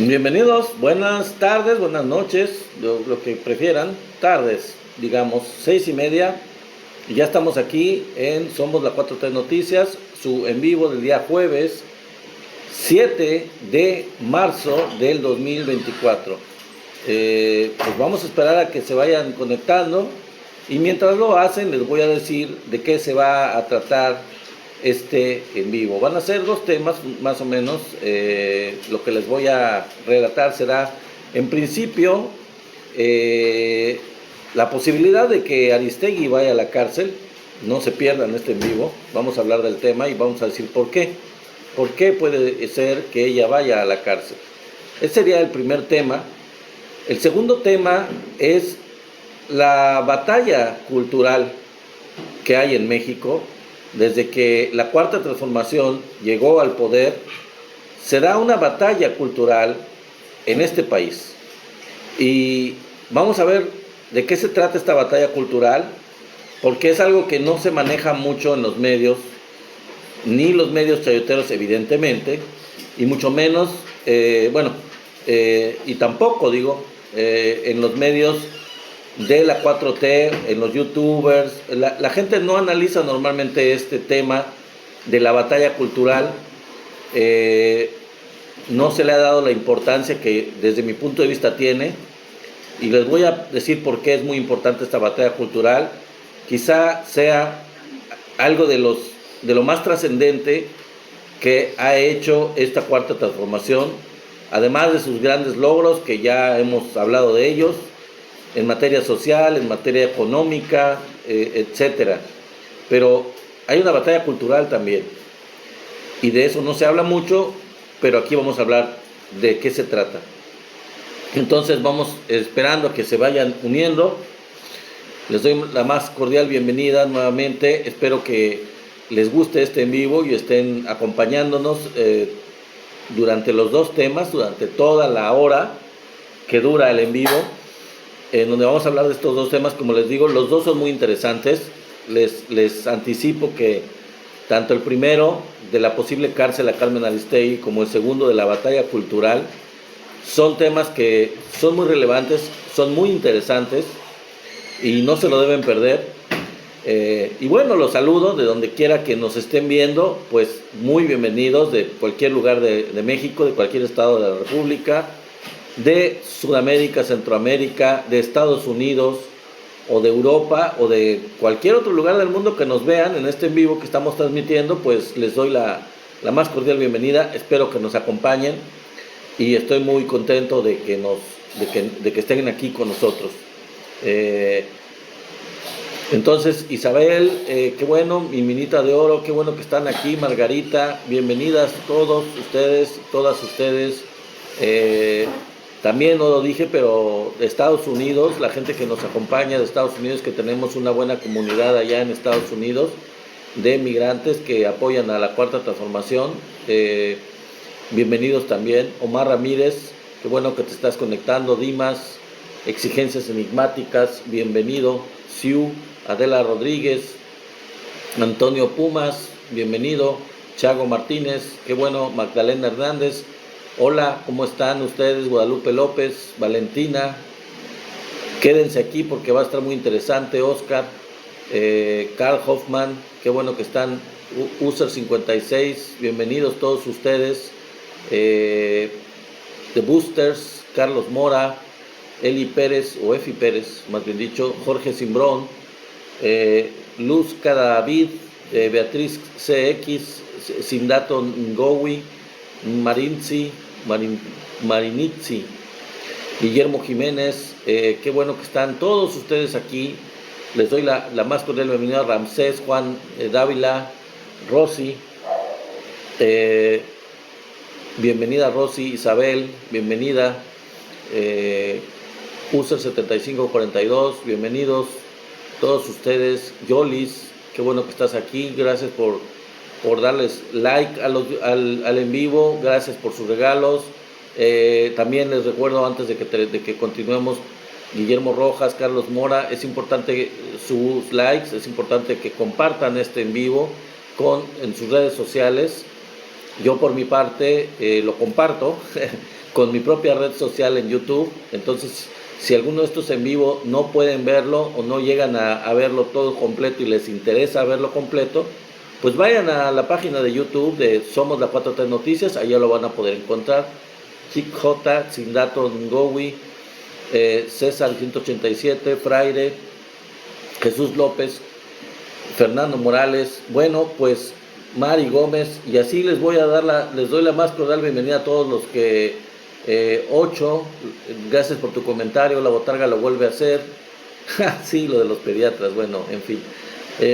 Bienvenidos, buenas tardes, buenas noches, lo que prefieran, tardes, digamos, 6:30. Y ya estamos aquí en Somos la 4T Noticias, su en vivo del día jueves 7 de marzo del 2024. Pues vamos a esperar a que se vayan conectando y mientras lo hacen les voy a decir de qué se va a tratar este en vivo. Van a ser dos temas más o menos. Lo que les voy a relatar será en principio la posibilidad de que Aristegui vaya a la cárcel. No se pierdan este en vivo, vamos a hablar del tema y vamos a decir por qué puede ser que ella vaya a la cárcel. Ese sería el primer tema. El segundo tema es la batalla cultural que hay en México. Desde que la Cuarta Transformación llegó al poder, se da una batalla cultural en este país. Y vamos a ver de qué se trata esta batalla cultural, porque es algo que no se maneja mucho en los medios, ni los medios chayoteros evidentemente, y mucho menos, y tampoco en los medios de la 4T, en los youtubers. La gente no analiza normalmente este tema de la batalla cultural. No se le ha dado la importancia que desde mi punto de vista tiene, y les voy a decir por qué es muy importante esta batalla cultural. Quizá sea algo de lo más trascendente que ha hecho esta Cuarta Transformación, además de sus grandes logros que ya hemos hablado de ellos, en materia social, en materia económica, etcétera. Pero hay una batalla cultural también, y de eso no se habla mucho, pero aquí vamos a hablar de qué se trata. Entonces vamos esperando a que se vayan uniendo. Les doy la más cordial bienvenida nuevamente. Espero que les guste este en vivo y estén acompañándonos durante los dos temas, durante toda la hora que dura el en vivo, en donde vamos a hablar de estos dos temas. Como les digo, los dos son muy interesantes. Les anticipo que tanto el primero, de la posible cárcel a Carmen Aristegui, como el segundo, de la batalla cultural, son temas que son muy relevantes, son muy interesantes y no se lo deben perder. Y bueno, los saludo de donde quiera que nos estén viendo, pues muy bienvenidos de cualquier lugar de México, de cualquier estado de la República, de Sudamérica, Centroamérica, de Estados Unidos o de Europa o de cualquier otro lugar del mundo que nos vean en este en vivo que estamos transmitiendo. Pues les doy la más cordial bienvenida. Espero que nos acompañen y estoy muy contento de que estén aquí con nosotros. Entonces, Isabel, qué bueno, mi minita de oro, qué bueno que están aquí. Margarita, bienvenidas todos ustedes, todas ustedes. También no lo dije, pero de Estados Unidos, la gente que nos acompaña de Estados Unidos, que tenemos una buena comunidad allá en Estados Unidos de migrantes que apoyan a la Cuarta Transformación. Bienvenidos también. Omar Ramírez, qué bueno que te estás conectando. Dimas, Exigencias Enigmáticas, bienvenido. Siu, Adela Rodríguez, Antonio Pumas, bienvenido. Chago Martínez, qué bueno. Magdalena Hernández, hola, ¿cómo están ustedes? Guadalupe López, Valentina, quédense aquí porque va a estar muy interesante. Oscar, Carl Hoffman, qué bueno que están. User 56, bienvenidos todos ustedes. The Boosters, Carlos Mora, Eli Pérez, o Efi Pérez, más bien dicho, Jorge Simbrón, Luz Cadavid, Beatriz CX, Sindato Ngowi, Marinitzi, Guillermo Jiménez, qué bueno que están todos ustedes aquí. Les doy la más cordial bienvenida. Ramsés, Juan Dávila, Rosy, bienvenida Rosy. Isabel, bienvenida. User 7542, bienvenidos todos ustedes. Yolis, qué bueno que estás aquí, gracias por darles like al en vivo, gracias por sus regalos. También les recuerdo, antes de que continuemos, Guillermo Rojas, Carlos Mora, es importante sus likes, es importante que compartan este en vivo en sus redes sociales. Yo por mi parte lo comparto con mi propia red social en YouTube. Entonces, si alguno de estos en vivo no pueden verlo o no llegan a verlo todo completo y les interesa verlo completo, pues vayan a la página de YouTube de Somos la 4T Noticias, allá lo van a poder encontrar. Chick J, Sindato Ngowi, César 187, Fraire, Jesús López, Fernando Morales, bueno, pues Mari Gómez, y así les doy la más cordial bienvenida a todos los que 8, gracias por tu comentario, la botarga lo vuelve a hacer. Sí, lo de los pediatras, bueno, en fin.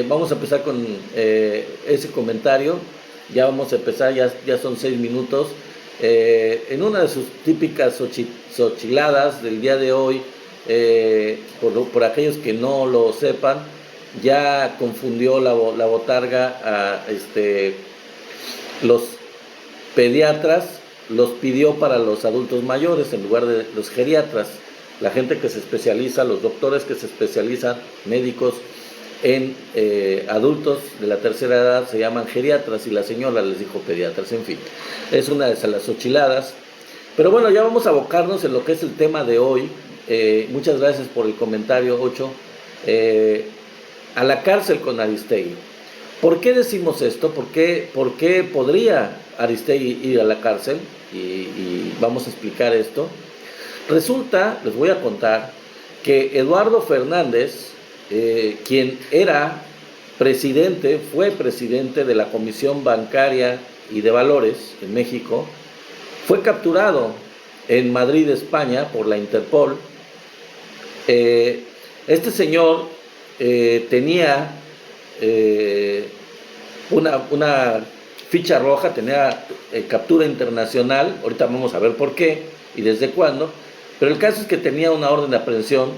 Vamos a empezar con ese comentario. Ya vamos a empezar, ya son 6 minutos. En una de sus típicas sochiladas del día de hoy, por aquellos que no lo sepan, ya confundió la botarga a los pediatras, los pidió para los adultos mayores en lugar de los geriatras. La gente que se especializa, los doctores que se especializan, médicos en adultos de la tercera edad se llaman geriatras y la señora les dijo pediatras. En fin, es una de las ochiladas. Pero bueno, ya vamos a abocarnos en lo que es el tema de hoy. Muchas gracias por el comentario, 8. A la cárcel con Aristegui. ¿Por qué decimos esto? ¿Por qué podría Aristegui ir a la cárcel? Y vamos a explicar esto. Resulta, les voy a contar, que Eduardo Fernández, quien fue presidente de la Comisión Bancaria y de Valores en México, fue capturado en Madrid, España, por la Interpol. Este señor tenía una ficha roja, tenía captura internacional. Ahorita vamos a ver por qué y desde cuándo, pero el caso es que tenía una orden de aprehensión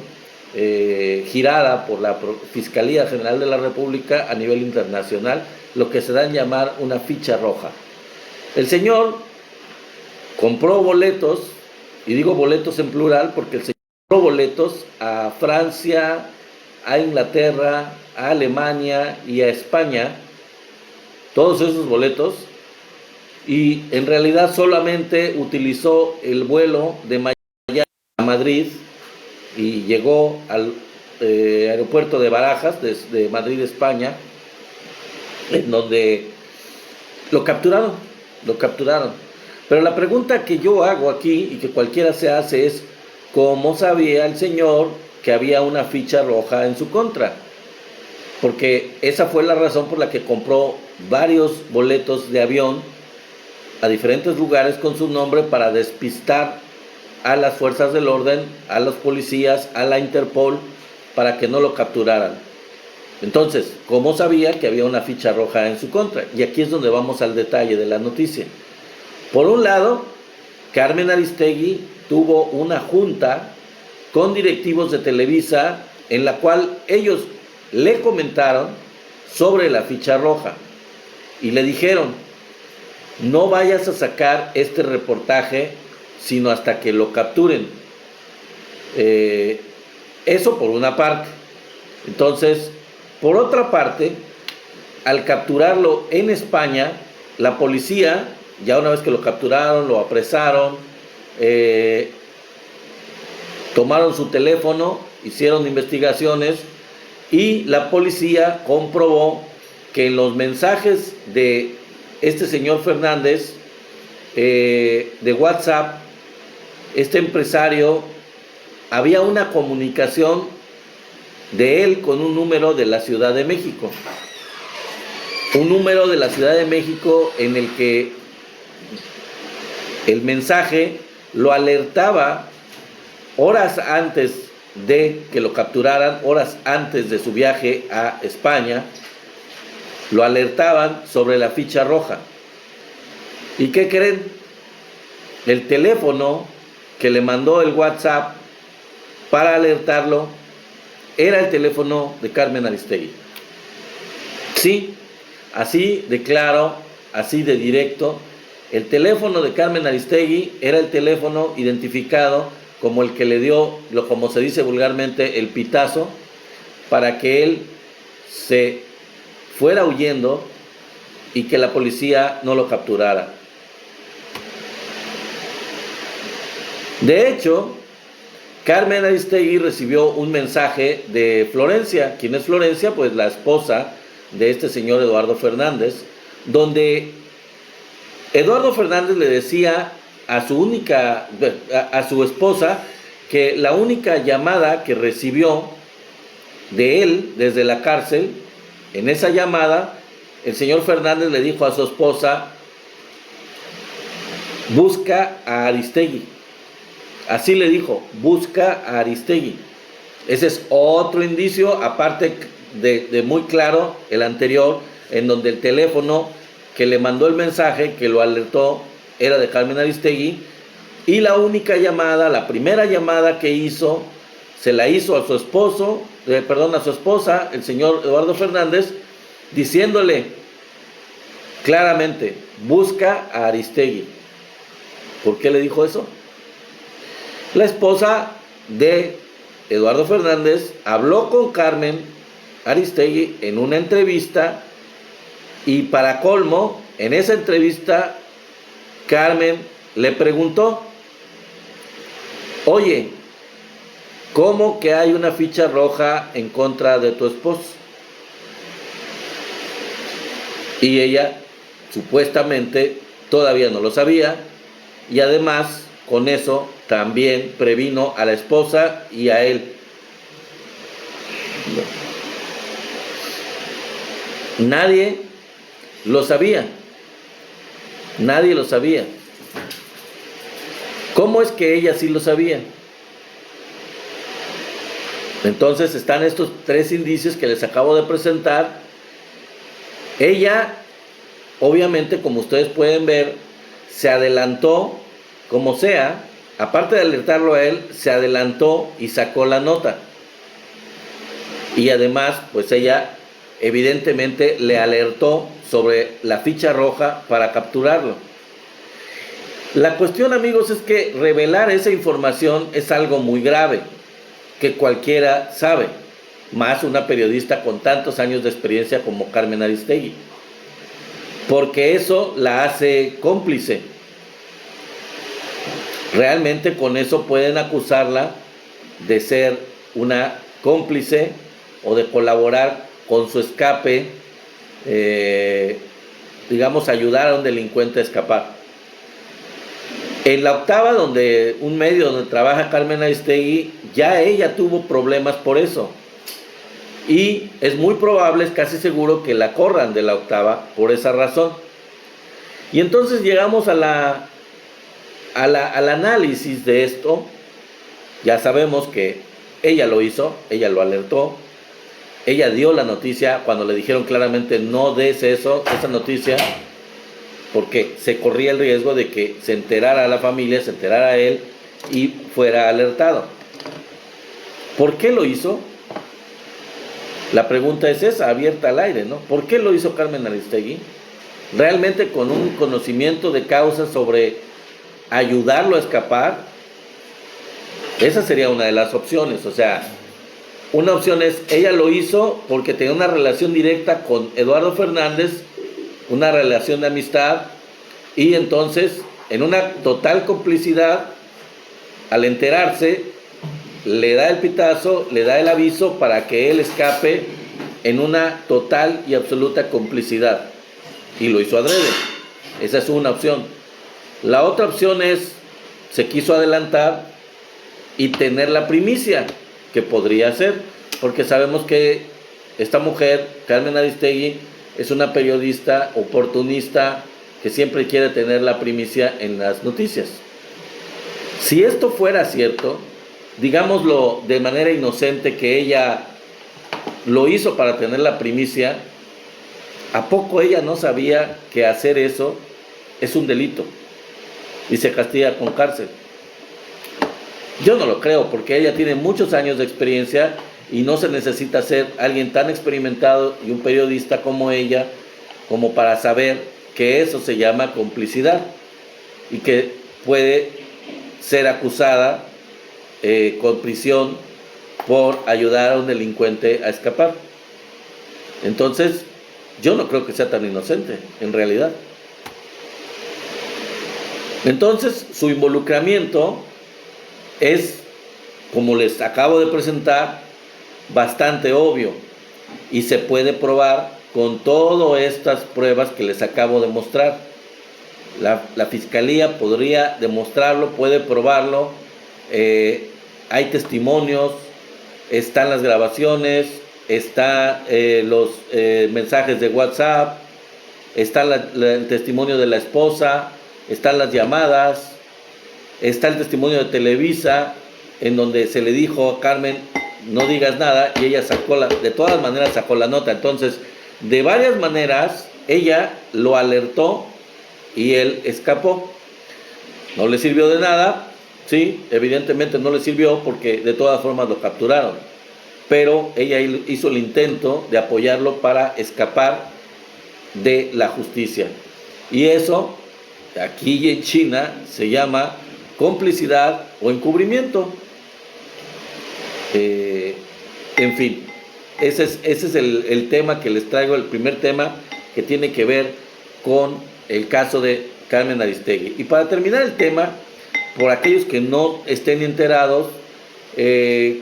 girada por la Fiscalía General de la República a nivel internacional, lo que se da en llamar una ficha roja. El señor compró boletos, y digo boletos en plural porque el señor compró boletos a Francia, a Inglaterra, a Alemania y a España, todos esos boletos, y en realidad solamente utilizó el vuelo de Miami a Madrid y llegó al aeropuerto de Barajas, de Madrid, España, en donde lo capturaron. Pero la pregunta que yo hago aquí y que cualquiera se hace es, ¿cómo sabía el señor que había una ficha roja en su contra? Porque esa fue la razón por la que compró varios boletos de avión a diferentes lugares con su nombre, para despistar a las fuerzas del orden, a los policías, a la Interpol, para que no lo capturaran. Entonces, ¿cómo sabía que había una ficha roja en su contra? Y aquí es donde vamos al detalle de la noticia. Por un lado, Carmen Aristegui tuvo una junta con directivos de Televisa en la cual ellos le comentaron sobre la ficha roja y le dijeron: no vayas a sacar este reportaje sino hasta que lo capturen. Eso por una parte. Entonces, por otra parte, al capturarlo en España, la policía, ya una vez que lo capturaron, lo apresaron, tomaron su teléfono, hicieron investigaciones y la policía comprobó que en los mensajes de este señor Fernández de WhatsApp, este empresario, había una comunicación de él con un número de la Ciudad de México. Un número de la Ciudad de México en el que el mensaje lo alertaba horas antes de que lo capturaran, horas antes de su viaje a España, lo alertaban sobre la ficha roja. ¿Y qué creen? El teléfono que le mandó el WhatsApp para alertarlo era el teléfono de Carmen Aristegui. Sí, así de claro, así de directo, el teléfono de Carmen Aristegui era el teléfono identificado como el que le dio, como se dice vulgarmente, el pitazo, para que él se fuera huyendo y que la policía no lo capturara. De hecho, Carmen Aristegui recibió un mensaje de Florencia. ¿Quién es Florencia? Pues la esposa de este señor Eduardo Fernández, donde Eduardo Fernández le decía a su esposa, que la única llamada que recibió de él desde la cárcel, en esa llamada, el señor Fernández le dijo a su esposa: busca a Aristegui. Así le dijo: busca a Aristegui. Ese es otro indicio, aparte de muy claro el anterior, en donde el teléfono que le mandó el mensaje, que lo alertó, era de Carmen Aristegui, y la única llamada, la primera llamada que hizo, se la hizo a su a su esposa, el señor Eduardo Fernández, diciéndole claramente: busca a Aristegui. ¿Por qué le dijo eso? La esposa de Eduardo Fernández habló con Carmen Aristegui en una entrevista, y para colmo, en esa entrevista, Carmen le preguntó: oye, ¿cómo que hay una ficha roja en contra de tu esposo? Y ella supuestamente todavía no lo sabía, y además con eso también previno a la esposa y a él. Nadie lo sabía. Nadie lo sabía. ¿Cómo es que ella sí lo sabía? Entonces están estos tres indicios que les acabo de presentar. Ella, obviamente, como ustedes pueden ver, se adelantó, como sea, aparte de alertarlo a él, se adelantó y sacó la nota. Y además, pues ella evidentemente le alertó sobre la ficha roja para capturarlo. La cuestión, amigos, es que revelar esa información es algo muy grave, que cualquiera sabe, más una periodista con tantos años de experiencia como Carmen Aristegui, porque eso la hace cómplice. Realmente con eso pueden acusarla de ser una cómplice o de colaborar con su escape, digamos, ayudar a un delincuente a escapar. En La Octava, un medio donde trabaja Carmen Aristegui, ya ella tuvo problemas por eso. Y es muy probable, es casi seguro, que la corran de La Octava por esa razón. Y entonces llegamos al análisis de esto. Ya sabemos que ella lo hizo, ella lo alertó, ella dio la noticia cuando le dijeron claramente: no des esa noticia, porque se corría el riesgo de que se enterara la familia, se enterara él y fuera alertado. ¿Por qué lo hizo? La pregunta es esa, abierta al aire, ¿no? ¿Por qué lo hizo Carmen Aristegui? ¿Realmente con un conocimiento de causa sobre ayudarlo a escapar? Esa sería una de las opciones. O sea, una opción es: ella lo hizo porque tenía una relación directa con Eduardo Fernández, una relación de amistad, y entonces, en una total complicidad, al enterarse, le da el pitazo, le da el aviso para que él escape en una total y absoluta complicidad, y lo hizo adrede. Esa es una opción. La otra opción es: se quiso adelantar y tener la primicia, que podría ser, porque sabemos que esta mujer, Carmen Aristegui, es una periodista oportunista que siempre quiere tener la primicia en las noticias. Si esto fuera cierto, digámoslo de manera inocente, que ella lo hizo para tener la primicia, ¿a poco ella no sabía que hacer eso es un delito y se castiga con cárcel? Yo no lo creo, porque ella tiene muchos años de experiencia y no se necesita ser alguien tan experimentado y un periodista como ella como para saber que eso se llama complicidad y que puede ser acusada con prisión por ayudar a un delincuente a escapar. Entonces, yo no creo que sea tan inocente, en realidad. Entonces, su involucramiento es, como les acabo de presentar, bastante obvio y se puede probar con todas estas pruebas que les acabo de mostrar. La fiscalía podría demostrarlo, puede probarlo, hay testimonios, están las grabaciones, están los mensajes de WhatsApp, está el testimonio de la esposa, están las llamadas, está el testimonio de Televisa, en donde se le dijo a Carmen, no digas nada, y ella de todas maneras sacó la nota. Entonces, de varias maneras, ella lo alertó y él escapó. No le sirvió de nada, sí, evidentemente no le sirvió porque de todas formas lo capturaron. Pero ella hizo el intento de apoyarlo para escapar de la justicia. Y eso, aquí en China, se llama complicidad o encubrimiento. En fin, ese es el tema que les traigo, el primer tema que tiene que ver con el caso de Carmen Aristegui. Y para terminar el tema, por aquellos que no estén enterados,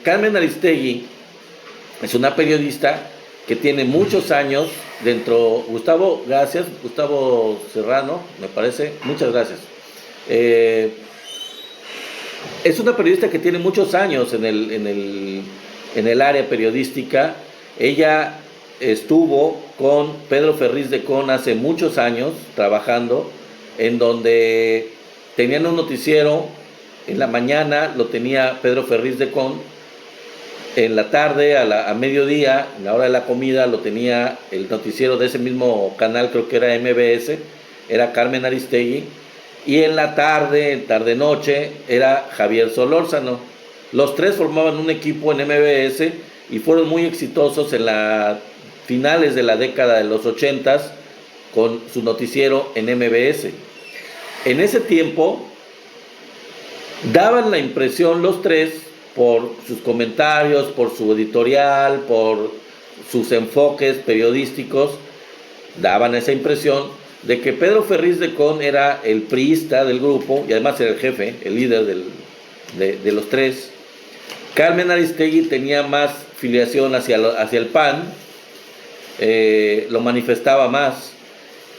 Carmen Aristegui es una periodista que tiene muchos años dentro. Gustavo Serrano, me parece, muchas gracias. Es una periodista que tiene muchos años en el área periodística. Ella estuvo con Pedro Ferriz de Con hace muchos años trabajando, en donde tenían un noticiero. En la mañana lo tenía Pedro Ferriz de Con, en la tarde, a mediodía, en la hora de la comida, lo tenía el noticiero de ese mismo canal, creo que era MBS, era Carmen Aristegui, y en la tarde-noche, era Javier Solórzano. Los tres formaban un equipo en MBS y fueron muy exitosos en las finales de la década de los 80 con su noticiero en MBS. En ese tiempo, daban la impresión los tres, por sus comentarios, por su editorial, por sus enfoques periodísticos, daban esa impresión de que Pedro Ferriz de Con era el priista del grupo y además era el jefe, el líder de los tres. Carmen Aristegui tenía más filiación hacia el PAN, lo manifestaba más,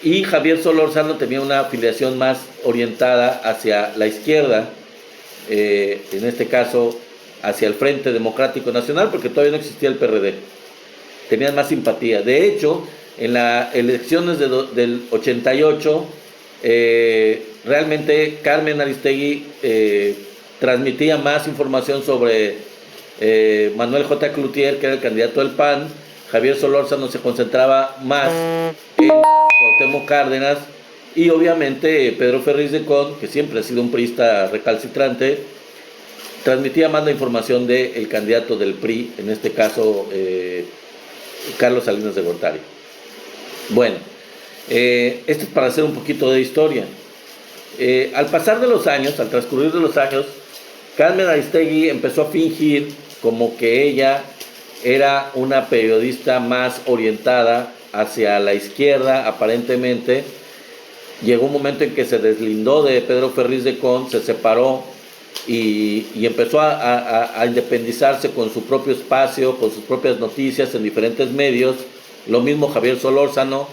y Javier Solórzano tenía una filiación más orientada hacia la izquierda, en este caso hacia el Frente Democrático Nacional, porque todavía no existía el PRD. Tenían más simpatía. De hecho, en las elecciones del 88, realmente Carmen Aristegui transmitía más información sobre Manuel J. Cloutier, que era el candidato del PAN. Javier Solórzano se concentraba más en Cuauhtémoc Cárdenas, y obviamente Pedro Ferriz de Con, que siempre ha sido un priista recalcitrante, transmitía más la información del candidato del PRI, en este caso Carlos Salinas de Gortari. Bueno, esto es para hacer un poquito de historia. Al transcurrir de los años, Carmen Aristegui empezó a fingir como que ella era una periodista más orientada hacia la izquierda, aparentemente. Llegó un momento en que se deslindó de Pedro Ferriz de Con, se separó y empezó a independizarse con su propio espacio, con sus propias noticias en diferentes medios. Lo mismo Javier Solórzano,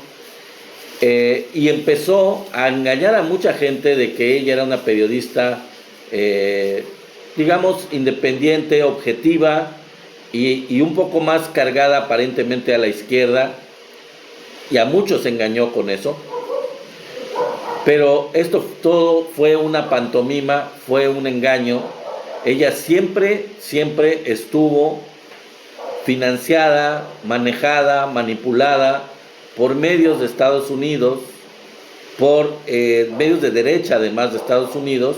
y empezó a engañar a mucha gente de que ella era una periodista, digamos, independiente, objetiva y un poco más cargada aparentemente a la izquierda, y a muchos engañó con eso. Pero esto todo fue una pantomima, fue un engaño. Ella siempre estuvo financiada, manejada, manipulada por medios de Estados Unidos, por medios de derecha además de Estados Unidos,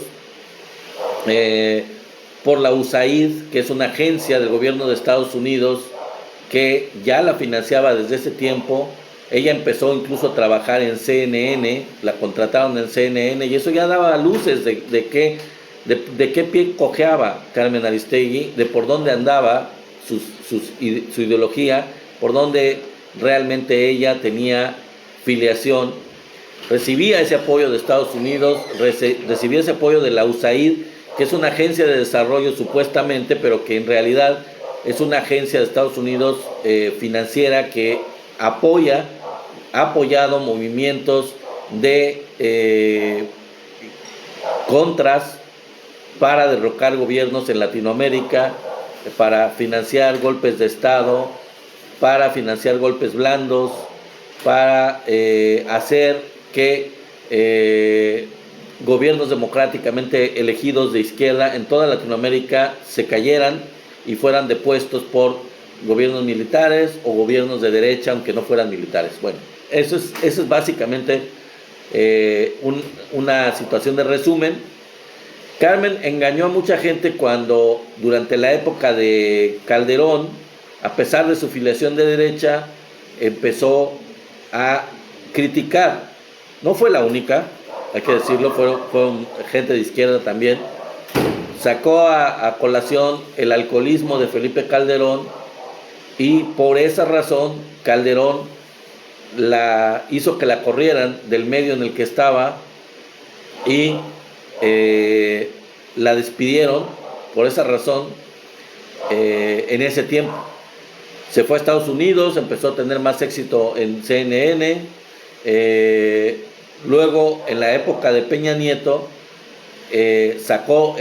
por la USAID, que es una agencia del gobierno de Estados Unidos que ya la financiaba desde ese tiempo. Ella empezó incluso a trabajar en CNN, la contrataron en CNN, y eso ya daba luces de qué pie cojeaba Carmen Aristegui, de por dónde andaba su ideología, por dónde realmente ella tenía filiación. Recibía ese apoyo de Estados Unidos, recibía ese apoyo de la USAID, que es una agencia de desarrollo supuestamente, pero que en realidad es una agencia de Estados Unidos financiera que ha apoyado movimientos de contras para derrocar gobiernos en Latinoamérica, para financiar golpes de Estado, para financiar golpes blandos, para hacer que gobiernos democráticamente elegidos de izquierda en toda Latinoamérica se cayeran y fueran depuestos por gobiernos militares o gobiernos de derecha, aunque no fueran militares. Bueno, eso es básicamente una situación de resumen. Carmen engañó a mucha gente cuando durante la época de Calderón, a pesar de su filiación de derecha, empezó a criticar. No fue la única, hay que decirlo, fueron gente de izquierda también. Sacó a colación el alcoholismo de Felipe Calderón y por esa razón Calderón hizo que la corrieran del medio en el que estaba y la despidieron por esa razón en ese tiempo. Se fue a Estados Unidos, empezó a tener más éxito en CNN. Luego, en la época de Peña Nieto, sacó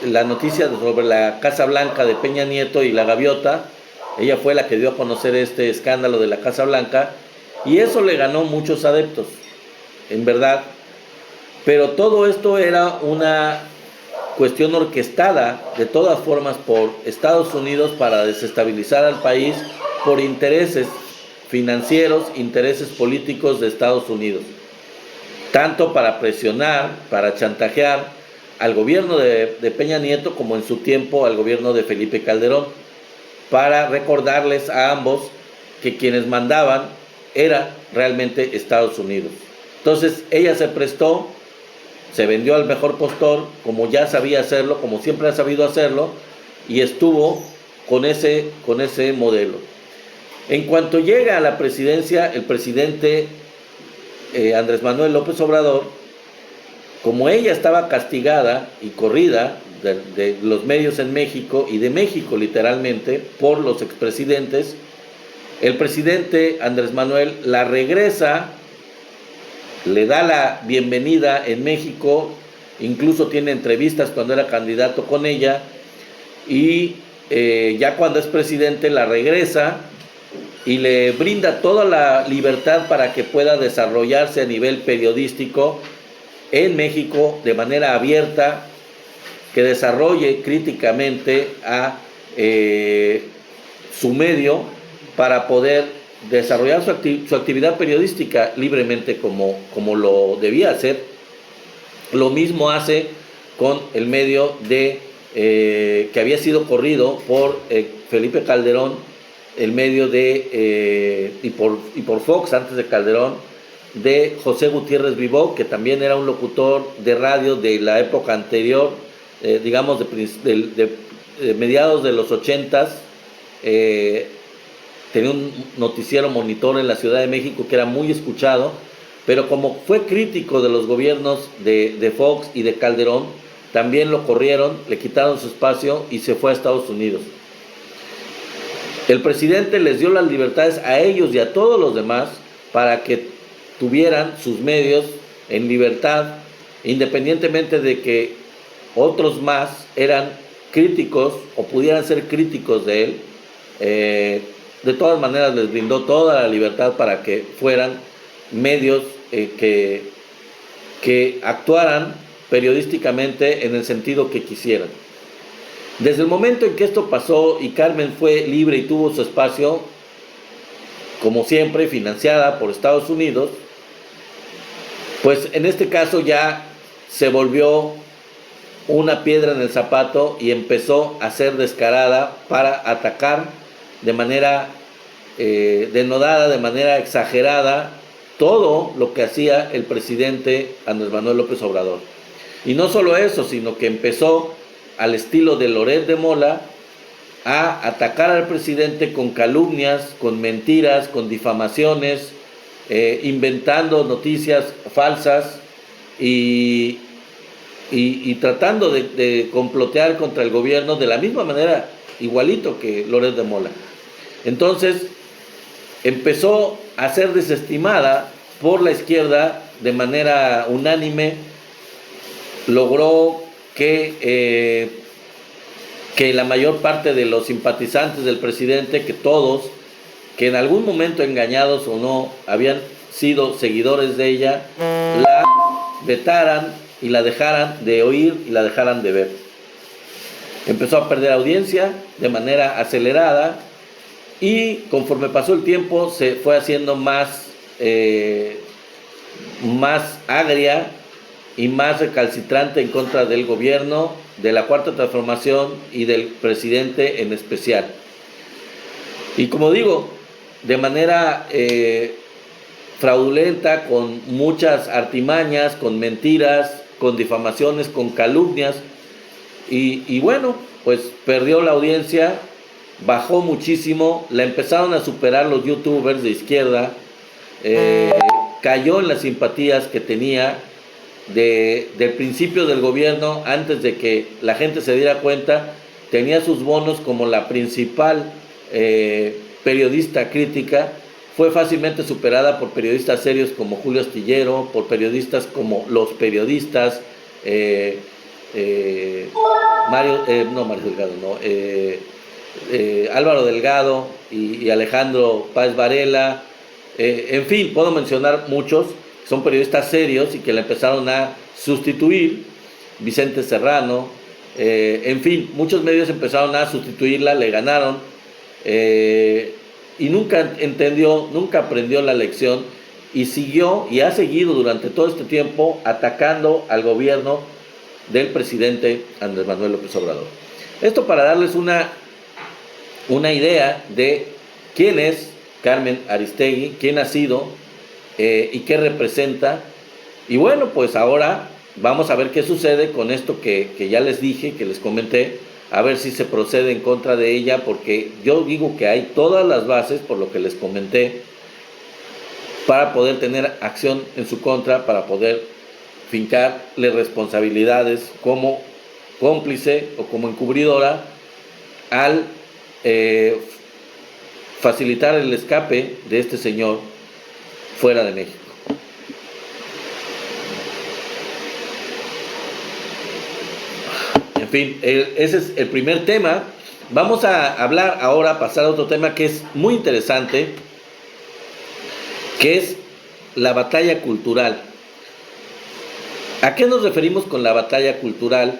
la noticia sobre la Casa Blanca de Peña Nieto y la gaviota. Ella fue la que dio a conocer este escándalo de la Casa Blanca y eso le ganó muchos adeptos, en verdad. Pero todo esto era una cuestión orquestada de todas formas por Estados Unidos para desestabilizar al país por intereses financieros, intereses políticos de Estados Unidos, tanto para presionar, para chantajear al gobierno de Peña Nieto como en su tiempo al gobierno de Felipe Calderón, para recordarles a ambos que quienes mandaban era realmente Estados Unidos. Entonces ella se prestó, se vendió al mejor postor, como ya sabía hacerlo, como siempre ha sabido hacerlo, y estuvo con ese modelo. En cuanto llega a la presidencia, el presidente Andrés Manuel López Obrador, como ella estaba castigada y corrida de los medios en México y de México literalmente por los expresidentes, el presidente Andrés Manuel la regresa, le da la bienvenida en México, incluso tiene entrevistas cuando era candidato con ella y ya cuando es presidente la regresa y le brinda toda la libertad para que pueda desarrollarse a nivel periodístico en México de manera abierta, que desarrolle críticamente a su medio para poder desarrollar su actividad periodística libremente como lo debía hacer. Lo mismo hace con el medio que había sido corrido por Felipe Calderón, el medio y por Fox antes de Calderón, de José Gutiérrez Vivó, que también era un locutor de radio de la época anterior, digamos de mediados de los 80s. Tenía un noticiero Monitor en la Ciudad de México que era muy escuchado, pero como fue crítico de los gobiernos de Fox y de Calderón, también lo corrieron, le quitaron su espacio y se fue a Estados Unidos. El presidente les dio las libertades a ellos y a todos los demás para que tuvieran sus medios en libertad, independientemente de que otros más eran críticos o pudieran ser críticos de él. De todas maneras les brindó toda la libertad para que fueran medios que actuaran periodísticamente en el sentido que quisieran. Desde el momento en que esto pasó y Carmen fue libre y tuvo su espacio, como siempre financiada por Estados Unidos, pues en este caso ya se volvió una piedra en el zapato y empezó a ser descarada para atacar de manera denodada, de manera exagerada, todo lo que hacía el presidente Andrés Manuel López Obrador. Y no solo eso, sino que empezó al estilo de Loret de Mola a atacar al presidente con calumnias, con mentiras, con difamaciones, inventando noticias falsas y y tratando de complotear contra el gobierno de la misma manera, igualito que Loret de Mola. Entonces empezó a ser desestimada por la izquierda de manera unánime, logró que la mayor parte de los simpatizantes del presidente, que todos, que en algún momento engañados o no, habían sido seguidores de ella, la vetaran y la dejaran de oír y la dejaran de ver. Empezó a perder audiencia de manera acelerada y conforme pasó el tiempo se fue haciendo más agria y más recalcitrante en contra del gobierno, de la Cuarta Transformación y del presidente en especial. Y como digo, de manera fraudulenta, con muchas artimañas, con mentiras, con difamaciones, con calumnias, y bueno, pues perdió la audiencia, bajó muchísimo, la empezaron a superar los youtubers de izquierda, cayó en las simpatías que tenía del principio del gobierno. Antes de que la gente se diera cuenta, tenía sus bonos como la principal periodista crítica. Fue fácilmente superada por periodistas serios como Julio Astillero, por periodistas como Los Periodistas, Álvaro Delgado y Alejandro Páez Varela, en fin, puedo mencionar muchos, son periodistas serios y que la empezaron a sustituir, Vicente Serrano, en fin, muchos medios empezaron a sustituirla, le ganaron, y nunca entendió, nunca aprendió la lección, y siguió y ha seguido durante todo este tiempo atacando al gobierno del presidente Andrés Manuel López Obrador. Esto para darles una idea de quién es Carmen Aristegui, quién ha sido y qué representa. Y bueno, pues ahora vamos a ver qué sucede con esto que ya les dije, que les comenté, a ver si se procede en contra de ella, porque yo digo que hay todas las bases, por lo que les comenté, para poder tener acción en su contra, para poder fincarle responsabilidades como cómplice o como encubridora al facilitar el escape de este señor fuera de México. En fin, ese es el primer tema. Vamos a hablar ahora, pasar a otro tema que es muy interesante, que es la batalla cultural. ¿A qué nos referimos con la batalla cultural?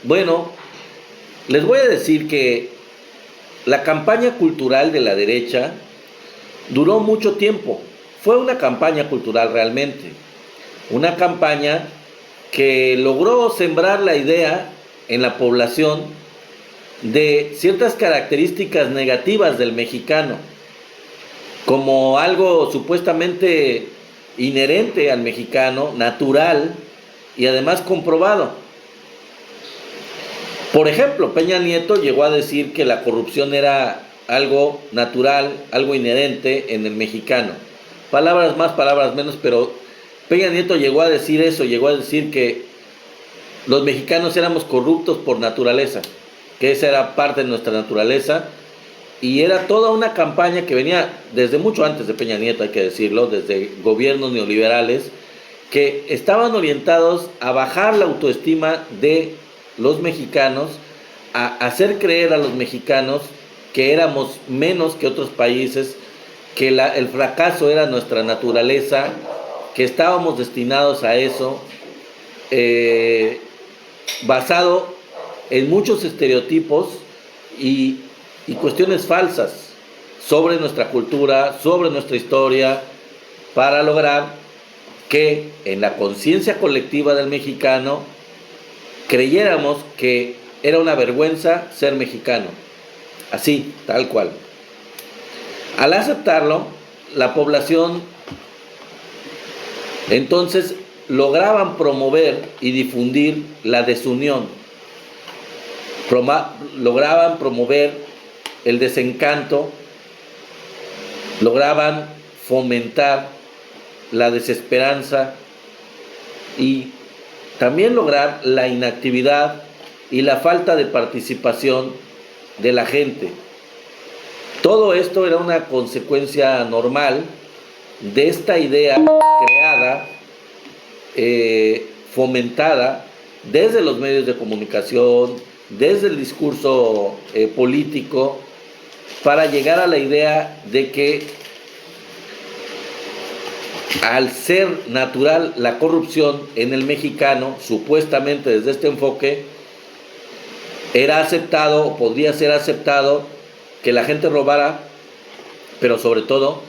Bueno, les voy a decir que la campaña cultural de la derecha duró mucho tiempo. Fue una campaña cultural realmente. Una campaña que logró sembrar la idea en la población de ciertas características negativas del mexicano, como algo supuestamente inherente al mexicano, natural y además comprobado. Por ejemplo, Peña Nieto llegó a decir que la corrupción era algo natural, algo inherente en el mexicano. Palabras más, palabras menos, pero Peña Nieto llegó a decir eso, llegó a decir que los mexicanos éramos corruptos por naturaleza, que esa era parte de nuestra naturaleza, y era toda una campaña que venía desde mucho antes de Peña Nieto, hay que decirlo, desde gobiernos neoliberales, que estaban orientados a bajar la autoestima de los mexicanos, a hacer creer a los mexicanos que éramos menos que otros países, que el fracaso era nuestra naturaleza, que estábamos destinados a eso, basado en muchos estereotipos y cuestiones falsas sobre nuestra cultura, sobre nuestra historia, para lograr que en la conciencia colectiva del mexicano creyéramos que era una vergüenza ser mexicano, así, tal cual. Al aceptarlo, la población entonces lograban promover y difundir la desunión, lograban promover el desencanto, lograban fomentar la desesperanza y También lograr la inactividad y la falta de participación de la gente. Todo esto era una consecuencia normal de esta idea creada, fomentada desde los medios de comunicación, desde el discurso político, para llegar a la idea de que al ser natural la corrupción en el mexicano, supuestamente desde este enfoque, era aceptado o podría ser aceptado que la gente robara, pero sobre todo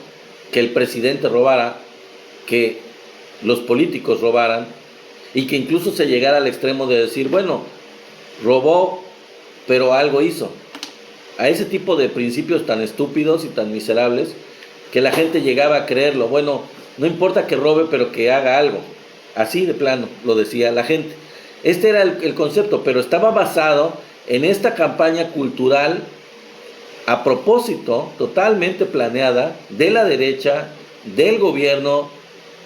que el presidente robara, que los políticos robaran, y que incluso se llegara al extremo de decir, bueno, robó, pero algo hizo. A ese tipo de principios tan estúpidos y tan miserables que la gente llegaba a creerlo. Bueno, no importa que robe, pero que haga algo. Así de plano lo decía la gente. Este era el concepto, pero estaba basado en esta campaña cultural a propósito, totalmente planeada, de la derecha, del gobierno,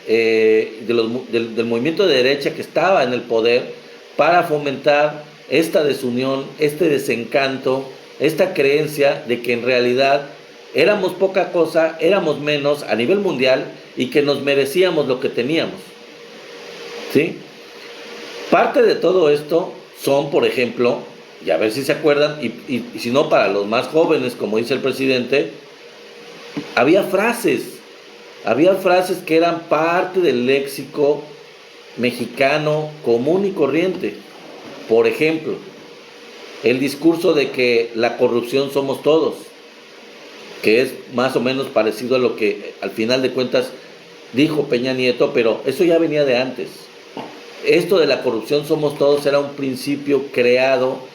del movimiento de derecha que estaba en el poder, para fomentar esta desunión, este desencanto, esta creencia de que en realidad éramos poca cosa, éramos menos a nivel mundial y que nos merecíamos lo que teníamos. ¿Sí? Parte de todo esto son, por ejemplo, y a ver si se acuerdan, y si no, para los más jóvenes, como dice el presidente, había frases que eran parte del léxico mexicano común y corriente. Por ejemplo, el discurso de que la corrupción somos todos, que es más o menos parecido a lo que al final de cuentas dijo Peña Nieto, pero eso ya venía de antes. Esto de la corrupción somos todos era un principio creado,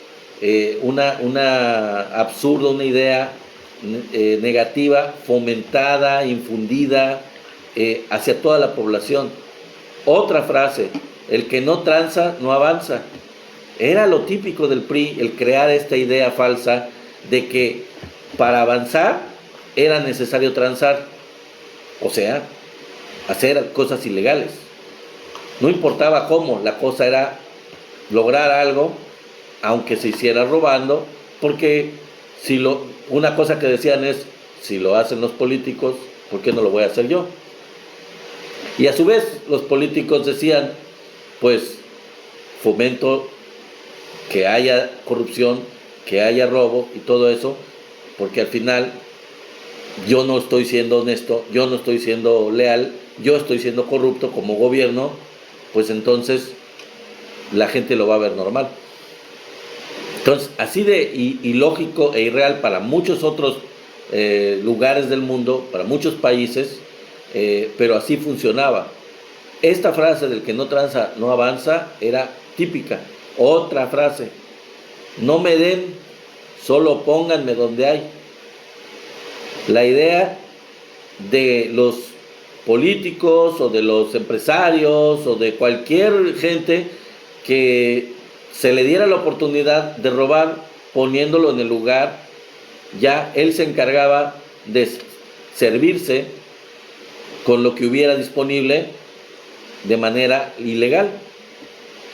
una absurda, una idea negativa, fomentada, infundida hacia toda la población. Otra frase, el que no tranza no avanza. Era lo típico del PRI, el crear esta idea falsa de que para avanzar era necesario transar, o sea, hacer cosas ilegales. No importaba cómo, la cosa era lograr algo, aunque se hiciera robando, porque una cosa que decían es, si lo hacen los políticos, ¿por qué no lo voy a hacer yo? Y a su vez los políticos decían, pues fomento que haya corrupción, que haya robo y todo eso, porque al final yo no estoy siendo honesto, yo no estoy siendo leal, yo estoy siendo corrupto como gobierno, pues entonces la gente lo va a ver normal. Entonces, así de ilógico e irreal para muchos otros lugares del mundo, para muchos países, pero así funcionaba. Esta frase del que no tranza no avanza era típica. Otra frase, no me den, solo pónganme donde hay. La idea de los políticos o de los empresarios o de cualquier gente que se le diera la oportunidad de robar poniéndolo en el lugar, ya él se encargaba de servirse con lo que hubiera disponible de manera ilegal.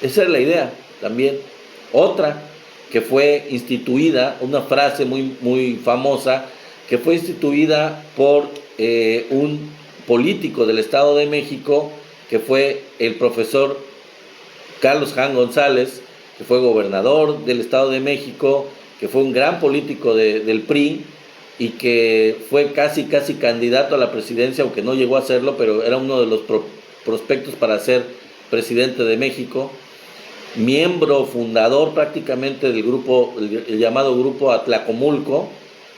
Esa es la idea también. Otra que fue instituida, una frase muy, muy famosa, que fue instituida por un político del Estado de México, que fue el profesor Carlos Jan González, que fue gobernador del Estado de México, que fue un gran político del PRI y que fue casi candidato a la presidencia, aunque no llegó a serlo, pero era uno de los prospectos para ser presidente de México, miembro fundador prácticamente del grupo, el llamado grupo Atlacomulco,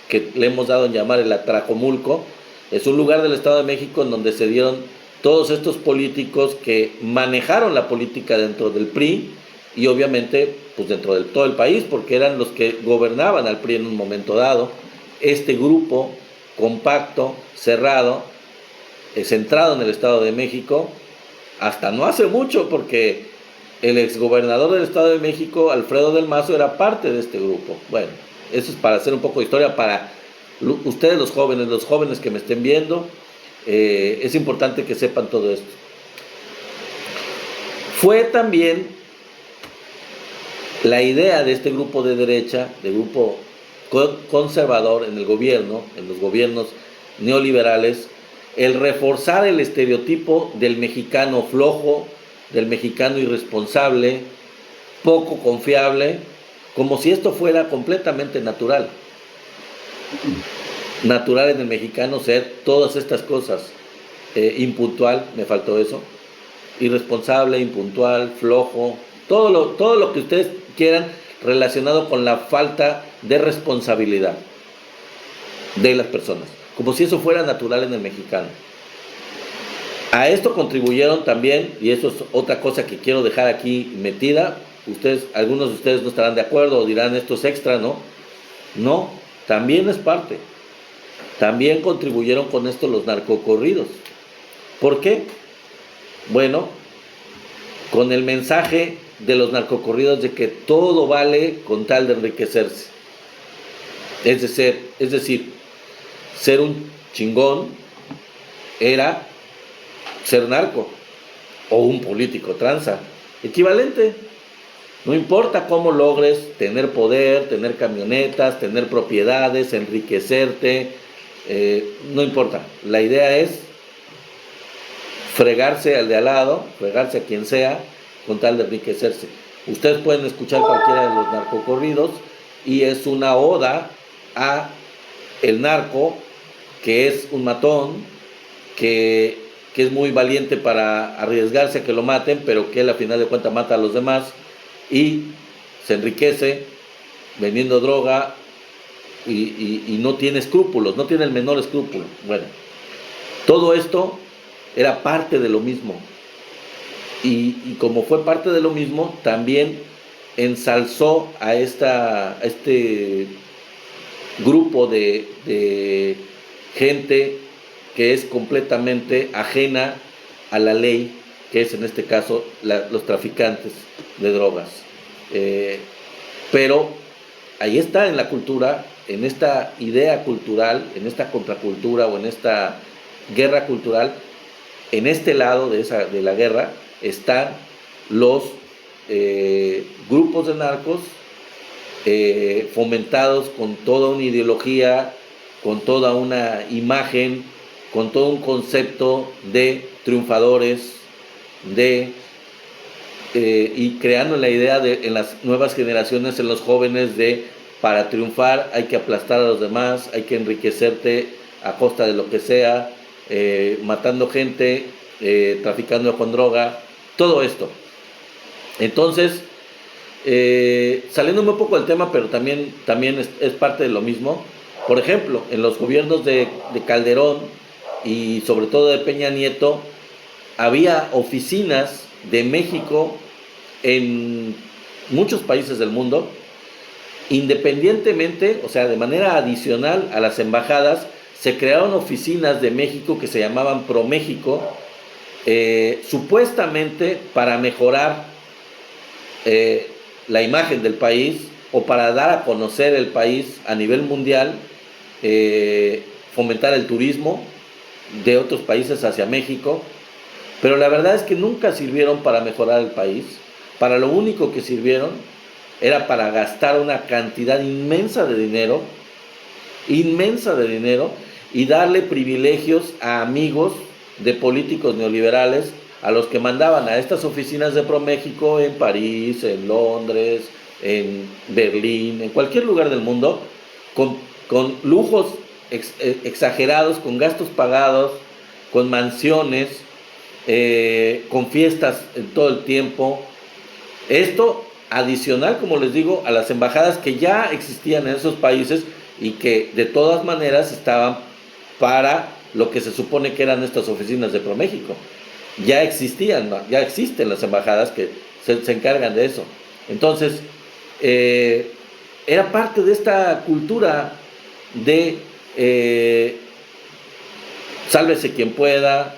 que le hemos dado en llamar el Atlacomulco. Es un lugar del Estado de México en donde se dieron todos estos políticos que manejaron la política dentro del PRI y obviamente pues dentro de todo el país, porque eran los que gobernaban al PRI en un momento dado. Este grupo compacto, cerrado, centrado en el Estado de México, hasta no hace mucho, porque el exgobernador del Estado de México, Alfredo del Mazo, era parte de este grupo. Bueno, eso es para hacer un poco de historia para ustedes los jóvenes que me estén viendo. Es importante que sepan todo esto. Fue también la idea de este grupo de derecha, de grupo conservador en el gobierno, en los gobiernos neoliberales, el reforzar el estereotipo del mexicano flojo, del mexicano irresponsable, poco confiable, como si esto fuera completamente natural. Natural en el mexicano ser todas estas cosas. Impuntual, me faltó eso. Irresponsable, impuntual, flojo, todo lo que ustedes quieran relacionado con la falta de responsabilidad de las personas, como si eso fuera natural en el mexicano. A esto contribuyeron también, y eso es otra cosa que quiero dejar aquí metida, algunos de ustedes no estarán de acuerdo o dirán esto es extra, ¿no? No, también es parte. También contribuyeron con esto los narcocorridos. ¿Por qué? Bueno, con el mensaje de los narcocorridos de que todo vale con tal de enriquecerse. Es decir, ser un chingón era ser narco o un político tranza. Equivalente. No importa cómo logres tener poder, tener camionetas, tener propiedades, enriquecerte, no importa. La idea es fregarse al de al lado, fregarse a quien sea, con tal de enriquecerse. Ustedes pueden escuchar cualquiera de los narcocorridos y es una oda a el narco, que es un matón, que es muy valiente para arriesgarse a que lo maten, pero que él a final de cuentas mata a los demás y se enriquece vendiendo droga y no tiene escrúpulos, no tiene el menor escrúpulo. Bueno, todo esto era parte de lo mismo. Y como fue parte de lo mismo, también ensalzó a este grupo de gente que es completamente ajena a la ley, que es en este caso los traficantes de drogas. Pero ahí está en la cultura, en esta idea cultural, en esta contracultura o en esta guerra cultural, en este lado de la guerra están los grupos de narcos fomentados con toda una ideología, con toda una imagen, con todo un concepto de triunfadores, y creando la idea en las nuevas generaciones, en los jóvenes, de para triunfar hay que aplastar a los demás, hay que enriquecerte a costa de lo que sea, matando gente, traficando con droga, todo esto. Entonces, saliéndome un poco del tema, pero también es parte de lo mismo. Por ejemplo, en los gobiernos de Calderón y sobre todo de Peña Nieto, había oficinas de México en muchos países del mundo, independientemente, o sea, de manera adicional a las embajadas, se crearon oficinas de México que se llamaban ProMéxico, supuestamente para mejorar la imagen del país o para dar a conocer el país a nivel mundial, fomentar el turismo de otros países hacia México, pero la verdad es que nunca sirvieron para mejorar el país. Para lo único que sirvieron era para gastar una cantidad inmensa de dinero y darle privilegios a amigos de políticos neoliberales, a los que mandaban a estas oficinas de ProMéxico en París, en Londres, en Berlín, en cualquier lugar del mundo, con lujos exagerados, con gastos pagados, con mansiones, con fiestas en todo el tiempo. Esto adicional, como les digo, a las embajadas que ya existían en esos países y que de todas maneras estaban para lo que se supone que eran estas oficinas de ProMéxico. Ya existían, ¿no? Ya existen las embajadas que se encargan de eso. Entonces, era parte de esta cultura de sálvese quien pueda,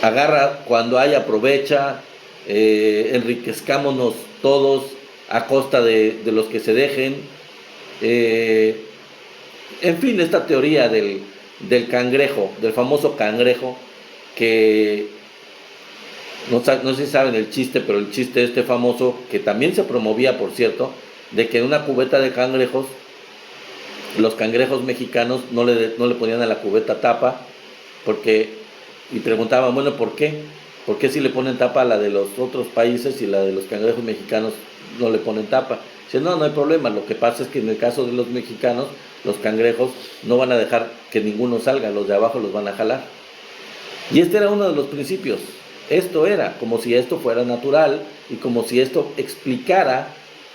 agarra cuando hay, aprovecha, enriquezcámonos todos a costa de los que se dejen. En fin, esta teoría del cangrejo, del famoso cangrejo, que No sé si saben el chiste, pero el chiste este famoso, que también se promovía, por cierto, de que en una cubeta de cangrejos, los cangrejos mexicanos no le ponían a la cubeta tapa, y preguntaban, bueno, ¿por qué? ¿Por qué si le ponen tapa a la de los otros países y la de los cangrejos mexicanos no le ponen tapa? Dice, no hay problema, lo que pasa es que en el caso de los mexicanos, los cangrejos no van a dejar que ninguno salga, los de abajo los van a jalar. Y este era uno de los principios. Esto era como si esto fuera natural y como si esto explicara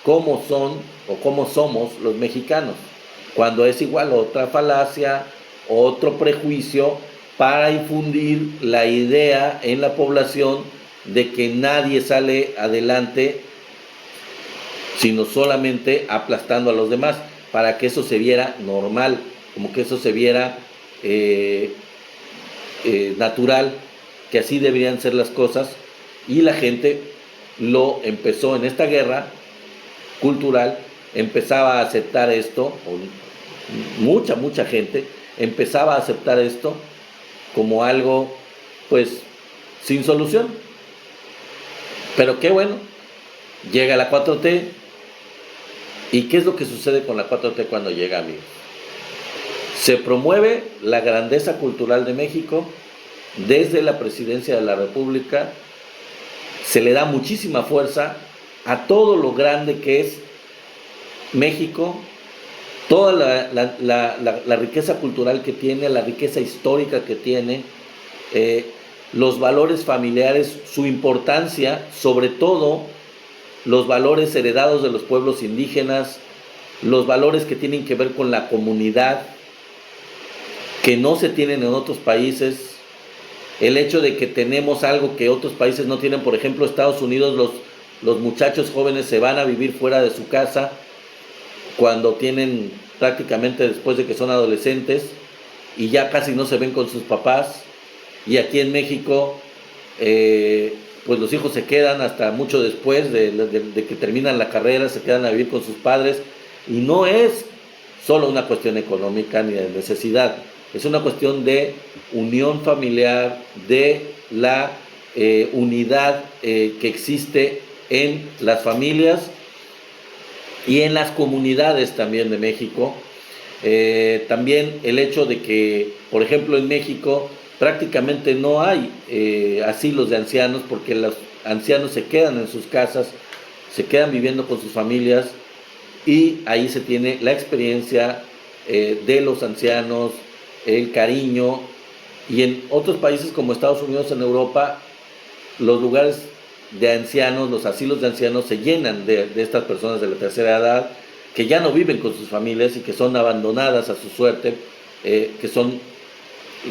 cómo son o cómo somos los mexicanos, cuando es igual otra falacia, otro prejuicio para infundir la idea en la población de que nadie sale adelante sino solamente aplastando a los demás, para que eso se viera normal, como que eso se viera natural, que así deberían ser las cosas, y la gente lo empezó en esta guerra cultural, empezaba a aceptar esto, mucha gente empezaba a aceptar esto como algo pues sin solución. Pero qué bueno, llega la 4T, ¿y qué es lo que sucede con la 4T cuando llega, amigos? Se promueve la grandeza cultural de México desde la presidencia de la República, se le da muchísima fuerza a todo lo grande que es México, toda la riqueza cultural que tiene, la riqueza histórica que tiene, los valores familiares, su importancia, sobre todo los valores heredados de los pueblos indígenas, los valores que tienen que ver con la comunidad, que no se tienen en otros países, el hecho de que tenemos algo que otros países no tienen. Por ejemplo, Estados Unidos, los muchachos jóvenes se van a vivir fuera de su casa cuando tienen prácticamente después de que son adolescentes y ya casi no se ven con sus papás, y aquí en México pues los hijos se quedan hasta mucho después de que terminan la carrera, se quedan a vivir con sus padres, y no es solo una cuestión económica ni de necesidad, es una cuestión de unión familiar, de la unidad que existe en las familias y en las comunidades también de México. También el hecho de que, por ejemplo, en México prácticamente no hay asilos de ancianos, porque los ancianos se quedan en sus casas, se quedan viviendo con sus familias, y ahí se tiene la experiencia de los ancianos, el cariño. Y en otros países como Estados Unidos, en Europa, los lugares de ancianos, los asilos de ancianos se llenan de estas personas de la tercera edad, que ya no viven con sus familias y que son abandonadas a su suerte, que son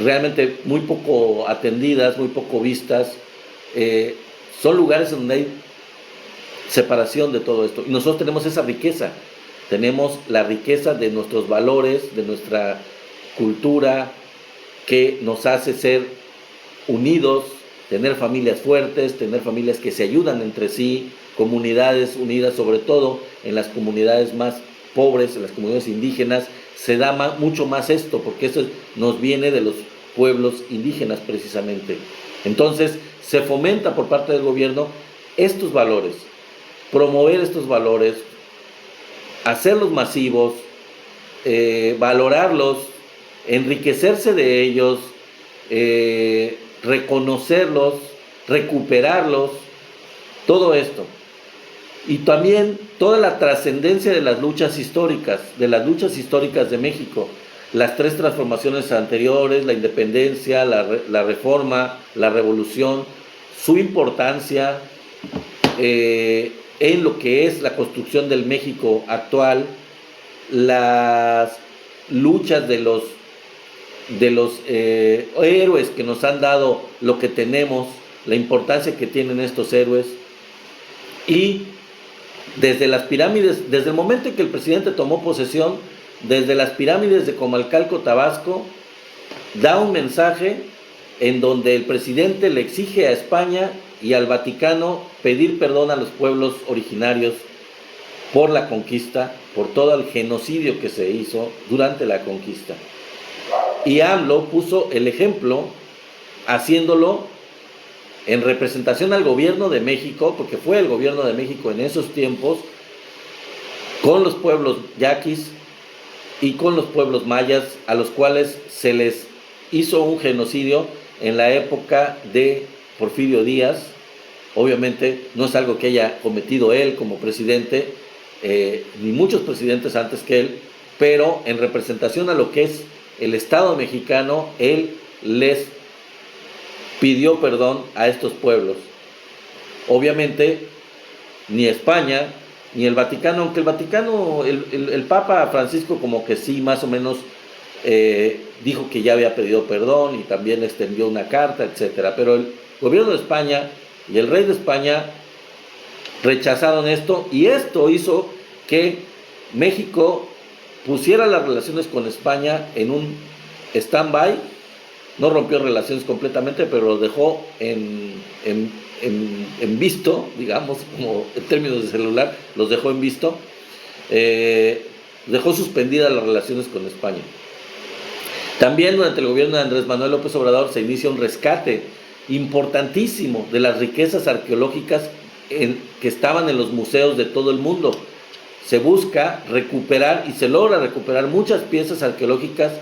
realmente muy poco atendidas, muy poco vistas. Son lugares donde hay separación de todo esto, y nosotros tenemos esa riqueza, tenemos la riqueza de nuestros valores, de nuestra cultura, que nos hace ser unidos, tener familias fuertes, tener familias que se ayudan entre sí, comunidades unidas, sobre todo en las comunidades más pobres, en las comunidades indígenas, se da mucho más esto, porque eso nos viene de los pueblos indígenas precisamente. Entonces, se fomenta por parte del gobierno estos valores, promover estos valores, hacerlos masivos, valorarlos, enriquecerse de ellos, reconocerlos, recuperarlos, todo esto. Y también toda la trascendencia de las luchas históricas, de México, las tres transformaciones anteriores, la independencia, la reforma, la revolución, su importancia en lo que es la construcción del México actual, las luchas de los héroes que nos han dado lo que tenemos, la importancia que tienen estos héroes. Y desde las pirámides, desde el momento en que el presidente tomó posesión, desde las pirámides de Comalcalco, Tabasco, da un mensaje en donde el presidente le exige a España y al Vaticano pedir perdón a los pueblos originarios por la conquista, por todo el genocidio que se hizo durante la conquista. Y AMLO puso el ejemplo haciéndolo en representación al gobierno de México, porque fue el gobierno de México en esos tiempos, con los pueblos yaquis y con los pueblos mayas, a los cuales se les hizo un genocidio en la época de Porfirio Díaz. Obviamente no es algo que haya cometido él como presidente, ni muchos presidentes antes que él, pero en representación a lo que es el Estado mexicano, él les pidió perdón a estos pueblos. Obviamente ni España ni el Vaticano, aunque el Vaticano, el Papa Francisco como que sí, más o menos dijo que ya había pedido perdón y también extendió una carta, etcétera, pero el gobierno de España y el rey de España rechazaron esto, y esto hizo que México pusiera las relaciones con España en un stand-by. No rompió relaciones completamente, pero lo dejó en visto, digamos, como en términos de celular, los dejó en visto. Dejó suspendidas las relaciones con España. También durante el gobierno de Andrés Manuel López Obrador se inicia un rescate importantísimo de las riquezas arqueológicas que estaban en los museos de todo el mundo. Se busca recuperar y se logra recuperar muchas piezas arqueológicas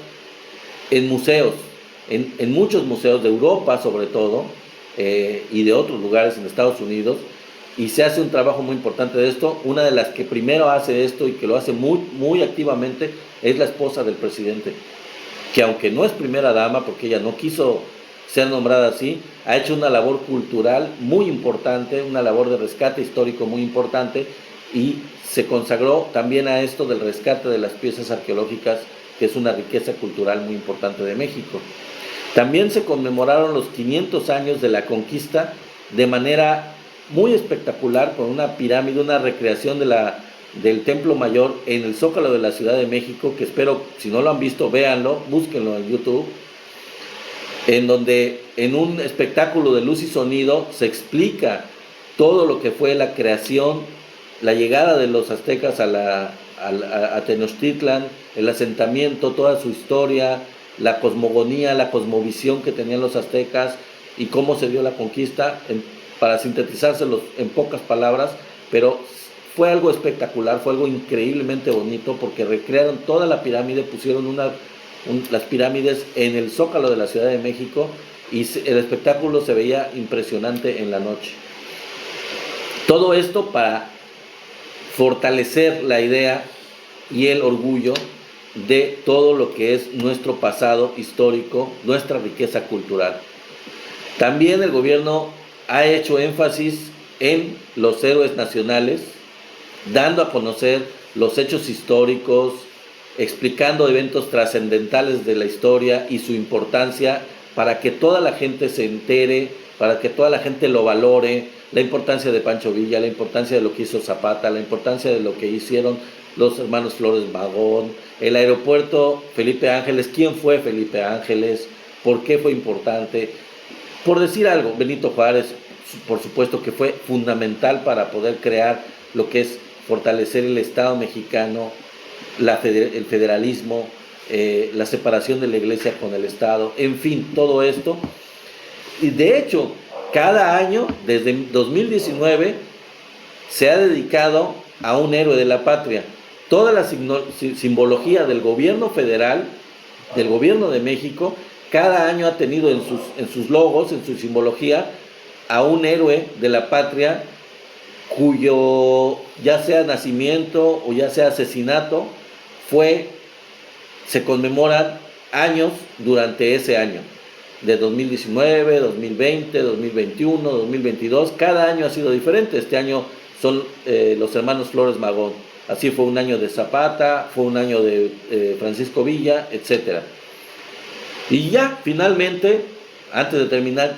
en museos, en muchos museos de Europa sobre todo, y de otros lugares en Estados Unidos, y se hace un trabajo muy importante de esto. Una de las que primero hace esto y que lo hace muy, muy activamente es la esposa del presidente, que aunque no es primera dama, porque ella no quiso ser nombrada así, ha hecho una labor cultural muy importante, una labor de rescate histórico muy importante, y se consagró también a esto del rescate de las piezas arqueológicas, que es una riqueza cultural muy importante de México. También se conmemoraron los 500 años de la conquista de manera muy espectacular, con una pirámide, una recreación del Templo Mayor en el Zócalo de la Ciudad de México, que espero, si no lo han visto, véanlo, búsquenlo en YouTube, en donde en un espectáculo de luz y sonido se explica todo lo que fue la creación, la llegada de los aztecas a Tenochtitlan, el asentamiento, toda su historia, la cosmogonía, la cosmovisión que tenían los aztecas y cómo se dio la conquista, para sintetizárselos en pocas palabras, pero fue algo espectacular, fue algo increíblemente bonito, porque recrearon toda la pirámide, pusieron las pirámides en el Zócalo de la Ciudad de México, y el espectáculo se veía impresionante en la noche. Todo esto para fortalecer la idea y el orgullo de todo lo que es nuestro pasado histórico, nuestra riqueza cultural. También el gobierno ha hecho énfasis en los héroes nacionales, dando a conocer los hechos históricos, explicando eventos trascendentales de la historia y su importancia, para que toda la gente se entere, para que toda la gente lo valore, la importancia de Pancho Villa, la importancia de lo que hizo Zapata, la importancia de lo que hicieron los hermanos Flores Magón, el aeropuerto Felipe Ángeles, quién fue Felipe Ángeles, por qué fue importante. Por decir algo, Benito Juárez, por supuesto que fue fundamental para poder crear lo que es fortalecer el Estado mexicano, el federalismo, la separación de la iglesia con el Estado, en fin, todo esto. Y de hecho, cada año, desde 2019, se ha dedicado a un héroe de la patria. Toda la simbología del gobierno federal, del gobierno de México, cada año ha tenido en sus logos, en su simbología, a un héroe de la patria cuyo ya sea nacimiento o ya sea asesinato se conmemoran años durante ese año, de 2019, 2020, 2021, 2022, cada año ha sido diferente. Este año son los hermanos Flores Magón, así fue un año de Zapata, fue un año de Francisco Villa, etc. Y ya, finalmente, antes de terminar,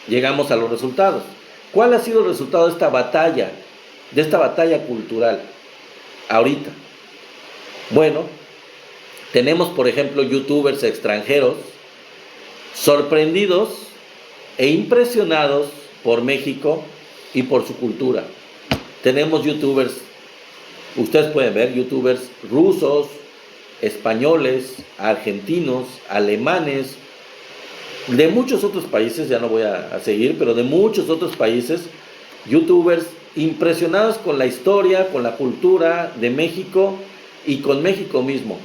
llegamos a los resultados. ¿Cuál ha sido el resultado de esta batalla cultural ahorita? Bueno, tenemos, por ejemplo, youtubers extranjeros sorprendidos e impresionados por México y por su cultura. Tenemos youtubers, ustedes pueden ver, youtubers rusos, españoles, argentinos, alemanes, de muchos otros países, ya no voy a seguir, pero de muchos otros países, youtubers impresionados con la historia, con la cultura de México y con México mismo,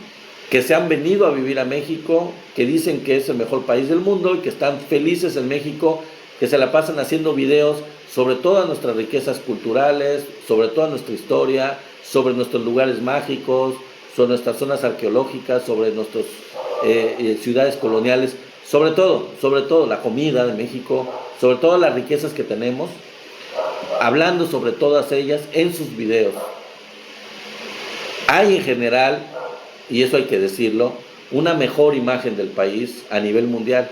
que se han venido a vivir a México, que dicen que es el mejor país del mundo y que están felices en México, que se la pasan haciendo videos sobre todas nuestras riquezas culturales, sobre toda nuestra historia, sobre nuestros lugares mágicos, sobre nuestras zonas arqueológicas, sobre nuestras ciudades coloniales, sobre todo la comida de México, sobre todas las riquezas que tenemos, hablando sobre todas ellas en sus videos. Hay en general, y eso hay que decirlo, una mejor imagen del país a nivel mundial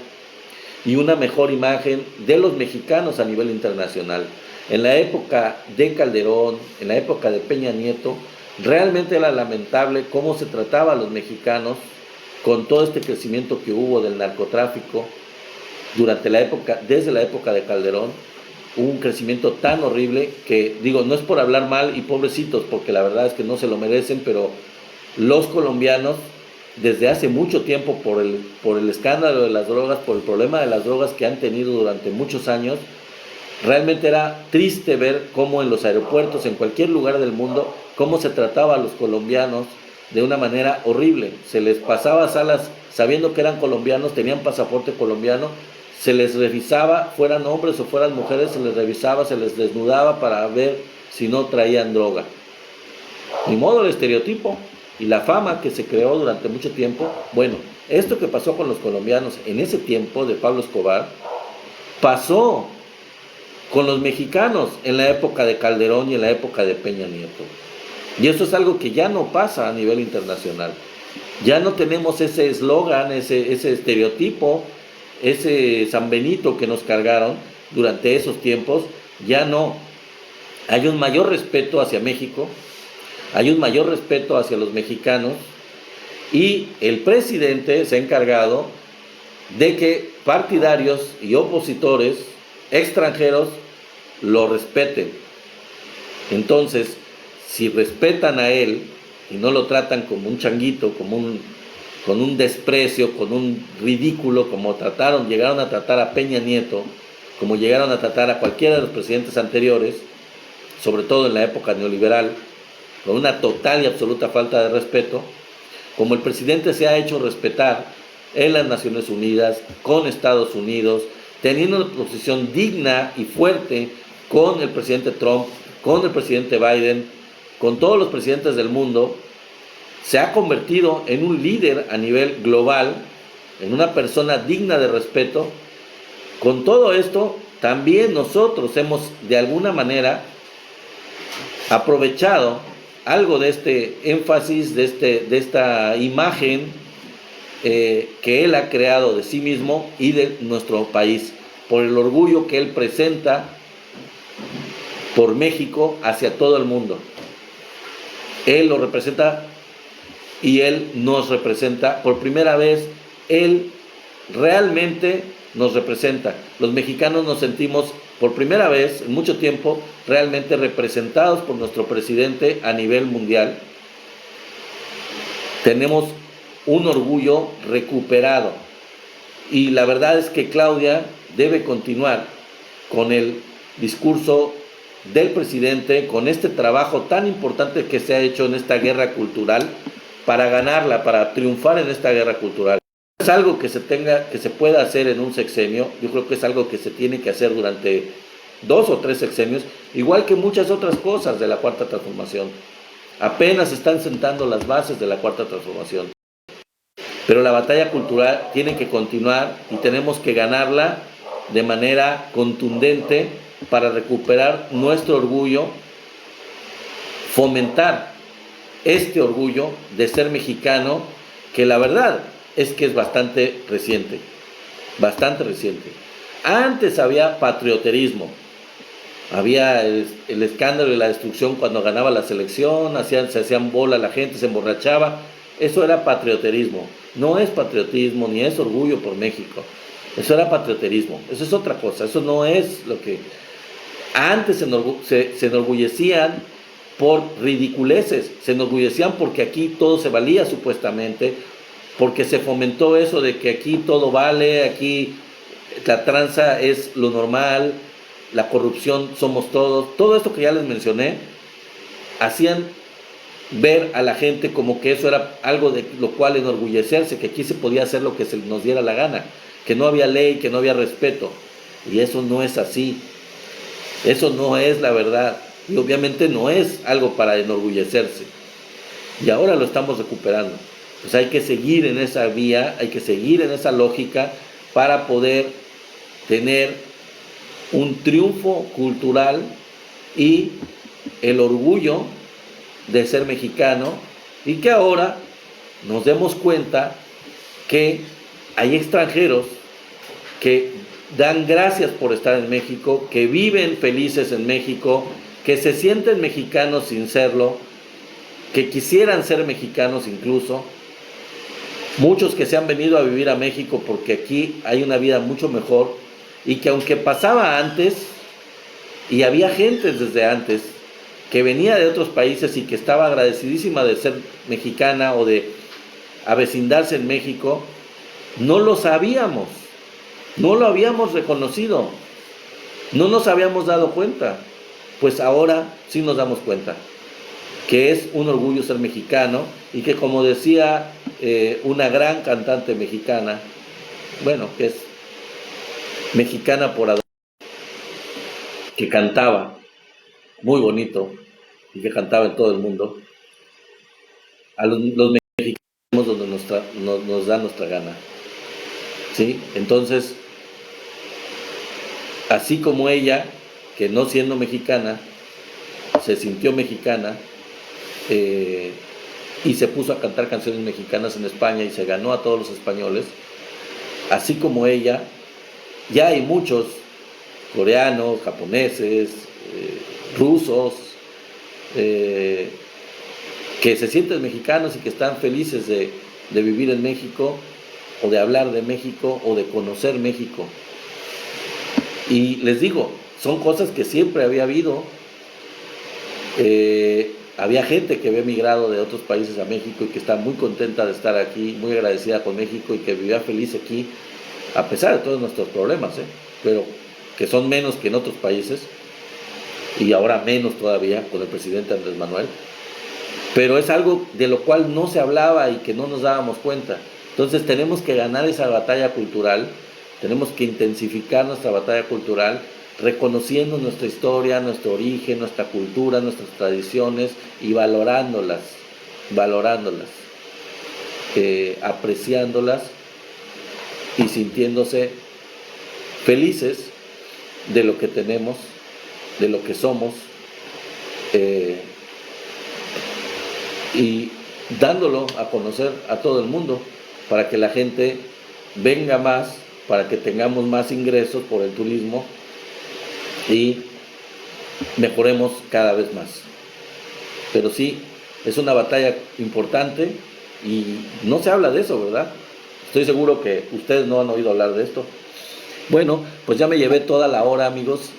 y una mejor imagen de los mexicanos a nivel internacional. En la época de Calderón, en la época de Peña Nieto, realmente era lamentable cómo se trataba a los mexicanos con todo este crecimiento que hubo del narcotráfico desde la época de Calderón. Hubo un crecimiento tan horrible que, digo, no es por hablar mal y pobrecitos, porque la verdad es que no se lo merecen, pero los colombianos, desde hace mucho tiempo, por el escándalo de las drogas, por el problema de las drogas que han tenido durante muchos años, realmente era triste ver cómo en los aeropuertos, en cualquier lugar del mundo, cómo se trataba a los colombianos de una manera horrible. Se les pasaba salas sabiendo que eran colombianos, tenían pasaporte colombiano, se les revisaba, fueran hombres o fueran mujeres, se les revisaba, se les desnudaba para ver si no traían droga. Ni modo el estereotipo y la fama que se creó durante mucho tiempo. Bueno, esto que pasó con los colombianos en ese tiempo de Pablo Escobar, pasó con los mexicanos en la época de Calderón y en la época de Peña Nieto. Y eso es algo que ya no pasa a nivel internacional. Ya no tenemos ese eslogan, ese estereotipo, ese San Benito que nos cargaron durante esos tiempos. Ya no. Hay un mayor respeto hacia México, hay un mayor respeto hacia los mexicanos, y el presidente se ha encargado de que partidarios y opositores extranjeros lo respeten. Entonces, si respetan a él y no lo tratan como un changuito, con un desprecio, con un ridículo, como llegaron a tratar a Peña Nieto, como llegaron a tratar a cualquiera de los presidentes anteriores, sobre todo en la época neoliberal, con una total y absoluta falta de respeto, como el presidente se ha hecho respetar en las Naciones Unidas, con Estados Unidos, teniendo una posición digna y fuerte con el presidente Trump, con el presidente Biden, con todos los presidentes del mundo, se ha convertido en un líder a nivel global, en una persona digna de respeto. Con todo esto, también nosotros hemos de alguna manera aprovechado algo de este énfasis, de esta imagen que él ha creado de sí mismo y de nuestro país, por el orgullo que él presenta por México hacia todo el mundo. Él lo representa y él nos representa. Por primera vez, él realmente nos representa. Los mexicanos nos sentimos por primera vez en mucho tiempo realmente representados por nuestro presidente a nivel mundial. Tenemos un orgullo recuperado, y la verdad es que Claudia debe continuar con el discurso del presidente, con este trabajo tan importante que se ha hecho en esta guerra cultural, para ganarla, para triunfar en esta guerra cultural. Es algo que se pueda hacer en un sexenio. Yo creo que es algo que se tiene que hacer durante 2 o 3 sexenios, igual que muchas otras cosas de la Cuarta Transformación. Apenas están sentando las bases de la Cuarta Transformación. Pero la batalla cultural tiene que continuar y tenemos que ganarla de manera contundente para recuperar nuestro orgullo, fomentar este orgullo de ser mexicano, que la verdad es que es bastante reciente. Antes había patrioterismo, había el escándalo y la destrucción cuando ganaba la selección, se hacían bola la gente, se emborrachaba. Eso era patrioterismo. No es patriotismo ni es orgullo por México. Eso era patrioterismo. Eso es otra cosa. Eso no es lo que... Antes se enorgullecían por ridiculeces. Se enorgullecían porque aquí todo se valía supuestamente, porque se fomentó eso de que aquí todo vale, aquí la tranza es lo normal, la corrupción somos todos, todo esto que ya les mencioné, hacían ver a la gente como que eso era algo de lo cual enorgullecerse, que aquí se podía hacer lo que se nos diera la gana, que no había ley, que no había respeto. Y eso no es así, eso no es la verdad, y obviamente no es algo para enorgullecerse. Y ahora lo estamos recuperando. Pues hay que seguir en esa vía, hay que seguir en esa lógica para poder tener un triunfo cultural y el orgullo de ser mexicano, y que ahora nos demos cuenta que hay extranjeros que dan gracias por estar en México, que viven felices en México, que se sienten mexicanos sin serlo, que quisieran ser mexicanos incluso, muchos que se han venido a vivir a México porque aquí hay una vida mucho mejor, y que aunque pasaba antes, y había gente desde antes, que venía de otros países y que estaba agradecidísima de ser mexicana o de avecindarse en México, no lo sabíamos, no lo habíamos reconocido, no nos habíamos dado cuenta. Pues ahora sí nos damos cuenta que es un orgullo ser mexicano, y que, como decía una gran cantante mexicana, bueno, que es mexicana por adopción, que cantaba muy bonito y que cantaba en todo el mundo, a los mexicanos donde nos da nuestra gana, ¿sí? Entonces, así como ella, que no siendo mexicana, se sintió mexicana, y se puso a cantar canciones mexicanas en España y se ganó a todos los españoles, así como ella, ya hay muchos coreanos, japoneses, rusos, que se sienten mexicanos y que están felices de vivir en México, o de hablar de México, o de conocer México. Y les digo, son cosas que siempre había habido. Había gente que había emigrado de otros países a México y que está muy contenta de estar aquí, muy agradecida con México, y que vivía feliz aquí, a pesar de todos nuestros problemas, pero que son menos que en otros países, y ahora menos todavía con el presidente Andrés Manuel. Pero es algo de lo cual no se hablaba y que no nos dábamos cuenta. Entonces tenemos que ganar esa batalla cultural, tenemos que intensificar nuestra batalla cultural, reconociendo nuestra historia, nuestro origen, nuestra cultura, nuestras tradiciones, y valorándolas, apreciándolas, y sintiéndose felices de lo que tenemos, de lo que somos, y dándolo a conocer a todo el mundo, para que la gente venga más, para que tengamos más ingresos por el turismo y mejoremos cada vez más. Pero sí, es una batalla importante y no se habla de eso, ¿verdad? Estoy seguro que ustedes no han oído hablar de esto. Bueno, pues ya me llevé toda la hora, amigos,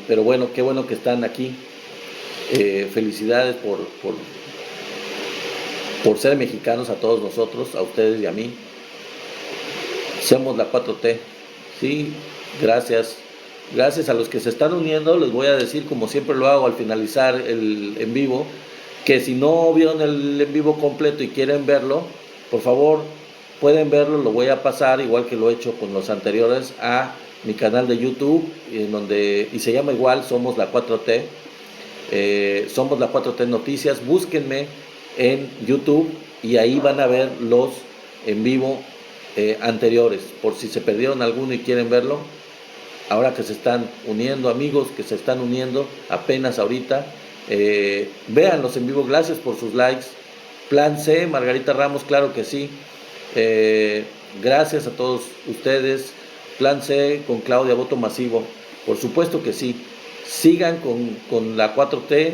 pero bueno, qué bueno que están aquí. Felicidades por ser mexicanos, a todos nosotros, a ustedes y a mí. Seamos la 4T, ¿sí? Gracias a los que se están uniendo. Les voy a decir, como siempre lo hago al finalizar el en vivo, que si no vieron el en vivo completo y quieren verlo, por favor, pueden verlo. Lo voy a pasar, igual que lo he hecho con los anteriores, a mi canal de YouTube, y se llama igual, Somos la 4T. Somos la 4T Noticias. Búsquenme en YouTube y ahí van a ver los en vivo anteriores, por si se perdieron alguno y quieren verlo. Ahora que se están uniendo, amigos que se están uniendo apenas ahorita, véanlos en vivo. Gracias por sus likes. Plan C, Margarita Ramos, claro que sí. Gracias a todos ustedes. Plan C con Claudia, voto masivo, por supuesto que sí. Sigan con la 4T,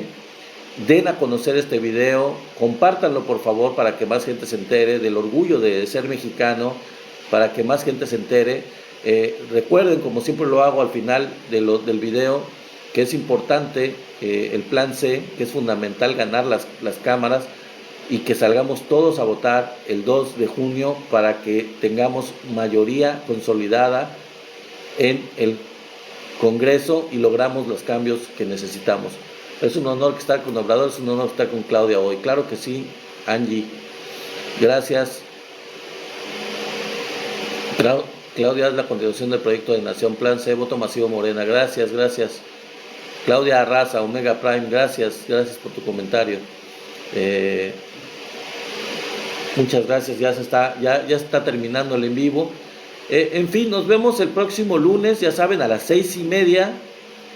den a conocer este video, compártanlo por favor, para que más gente se entere del orgullo de ser mexicano, para que más gente se entere. Recuerden, como siempre lo hago al final del video, que es importante el plan C, que es fundamental ganar las cámaras, y que salgamos todos a votar el 2 de junio para que tengamos mayoría consolidada en el Congreso y logramos los cambios que necesitamos. Es un honor estar con Obrador, es un honor estar con Claudia hoy. Claro que sí, Angie. Gracias. Claudia, es la continuación del proyecto de Nación Plan C, voto masivo Morena. Gracias. Claudia Arraza, Omega Prime, gracias por tu comentario. Muchas gracias, ya está terminando el en vivo. En fin, nos vemos el próximo lunes, ya saben, a las 6:30.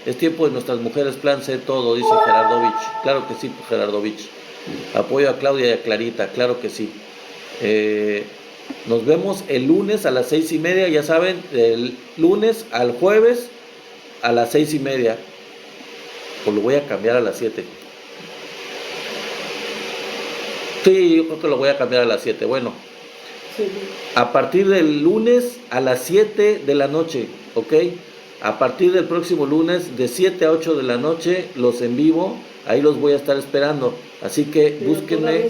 Es tiempo de nuestras mujeres, Plan C todo, dice Gerardovich. Claro que sí, Gerardovich. Apoyo a Claudia y a Clarita, claro que sí. Nos vemos el lunes a las 6:30, ya saben, del lunes al jueves a las 6:30. Pues lo voy a cambiar a las 7. Sí, yo creo que lo voy a cambiar a las 7. Bueno, sí. A partir del lunes a las 7 de la noche, ¿ok? A partir del próximo lunes, de 7 a 8 de la noche, los en vivo, ahí los voy a estar esperando. Así que pero búsquenme.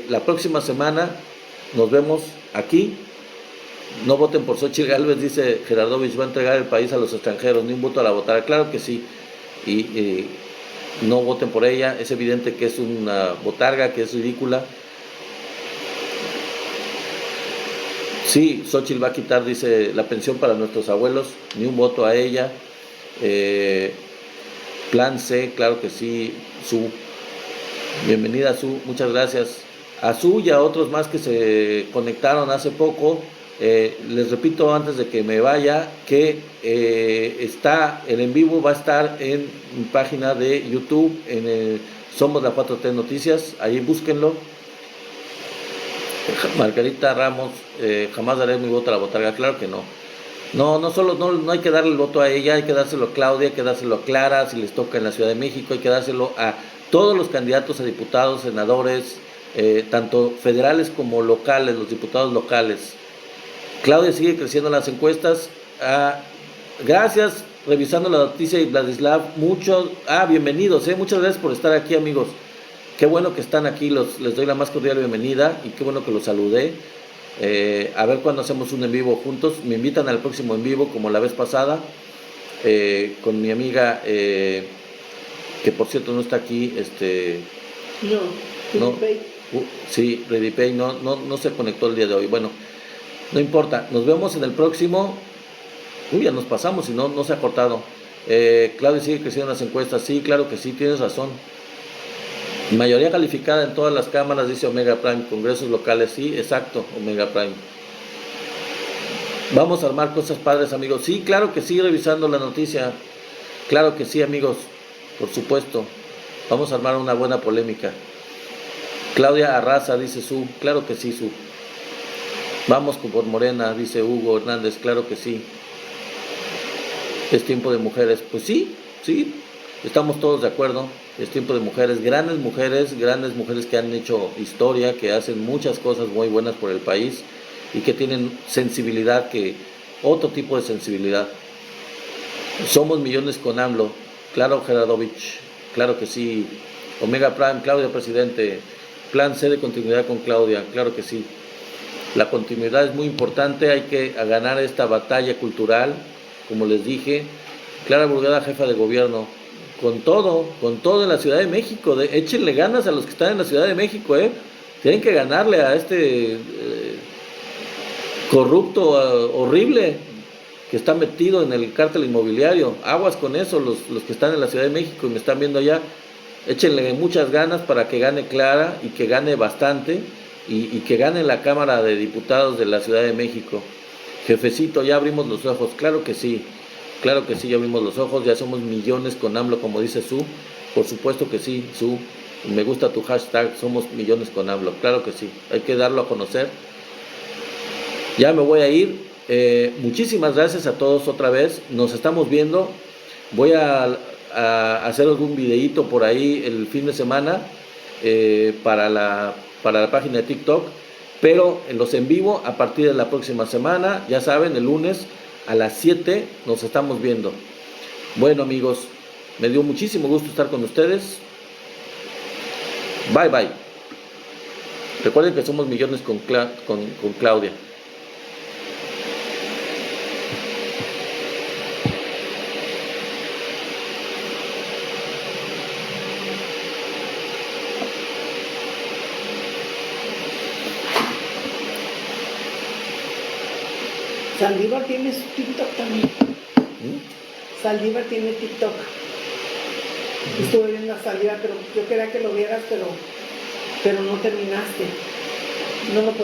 La próxima semana nos vemos aquí. No voten por Xochitl Gálvez, dice Gerardovich, va a entregar el país a los extranjeros, ni un voto a la votar. Claro que sí. Y no voten por ella, es evidente que es una botarga, que es ridícula. Sí, Xochitl va a quitar, dice, la pensión para nuestros abuelos, ni un voto a ella. Plan C, claro que sí. Su, bienvenida Su, muchas gracias. A Su y a otros más que se conectaron hace poco. Les repito antes de que me vaya que está el en vivo, va a estar en mi página de YouTube, en Somos la 4T Noticias, ahí búsquenlo. Margarita Ramos, jamás daré mi voto a la botarga, claro que no. No hay que darle el voto a ella, hay que dárselo a Claudia, hay que dárselo a Clara, si les toca en la Ciudad de México, hay que dárselo a todos los candidatos a diputados, senadores, tanto federales como locales, los diputados locales. Claudia sigue creciendo en las encuestas. Gracias, revisando la noticia y Vladislav, bienvenidos, muchas gracias por estar aquí, amigos. Qué bueno que están aquí, les doy la más cordial bienvenida y qué bueno que los saludé. A ver cuándo hacemos un en vivo juntos. Me invitan al próximo en vivo como la vez pasada, con mi amiga, que por cierto no está aquí, sí, ReadyPay no se conectó el día de hoy. Bueno, no importa, nos vemos en el próximo. Ya nos pasamos y no se ha cortado. Claudia sigue creciendo en las encuestas. Sí, claro que sí, tienes razón. Mayoría calificada en todas las cámaras, dice Omega Prime. Congresos locales, sí, exacto, Omega Prime. Vamos a armar cosas padres, amigos. Sí, claro que sí, revisando la noticia. Claro que sí, amigos, por supuesto. Vamos a armar una buena polémica. Claudia Arraza, dice Su. Claro que sí, Su. Vamos por Morena, dice Hugo Hernández. Claro que sí. Es tiempo de mujeres. Pues sí, estamos todos de acuerdo. Es tiempo de mujeres, grandes mujeres que han hecho historia, que hacen muchas cosas muy buenas por el país y que tienen sensibilidad, otro tipo de sensibilidad. Somos millones con AMLO. Claro, Gerardovich. Claro que sí. Omega Prime, Claudia Presidente. Plan C de continuidad con Claudia. Claro que sí. La continuidad es muy importante, hay que ganar esta batalla cultural, como les dije. Clara Burgada, jefa de gobierno, con todo en la Ciudad de México, échenle ganas a los que están en la Ciudad de México, tienen que ganarle a este corrupto, horrible, que está metido en el cártel inmobiliario. Aguas con eso, los que están en la Ciudad de México y me están viendo allá, échenle muchas ganas para que gane Clara y que gane bastante. Y que gane la Cámara de Diputados de la Ciudad de México. Jefecito, ya abrimos los ojos. Claro que sí, ya abrimos los ojos. Ya somos millones con AMLO, como dice Su. Por supuesto que sí, Su. Me gusta tu hashtag, somos millones con AMLO. Claro que sí, hay que darlo a conocer. Ya me voy a ir. Muchísimas gracias a todos otra vez. Nos estamos viendo. Voy a hacer algún videíto por ahí el fin de semana, para la página de TikTok, pero en los en vivo a partir de la próxima semana, ya saben, el lunes a las 7 nos estamos viendo. Bueno, amigos, me dio muchísimo gusto estar con ustedes. Bye, bye. Recuerden que somos millones con Claudia. Saldívar tiene su TikTok también. Saldívar tiene TikTok. Estuve viendo a Saldívar, pero yo quería que lo vieras, pero no terminaste. No lo podía.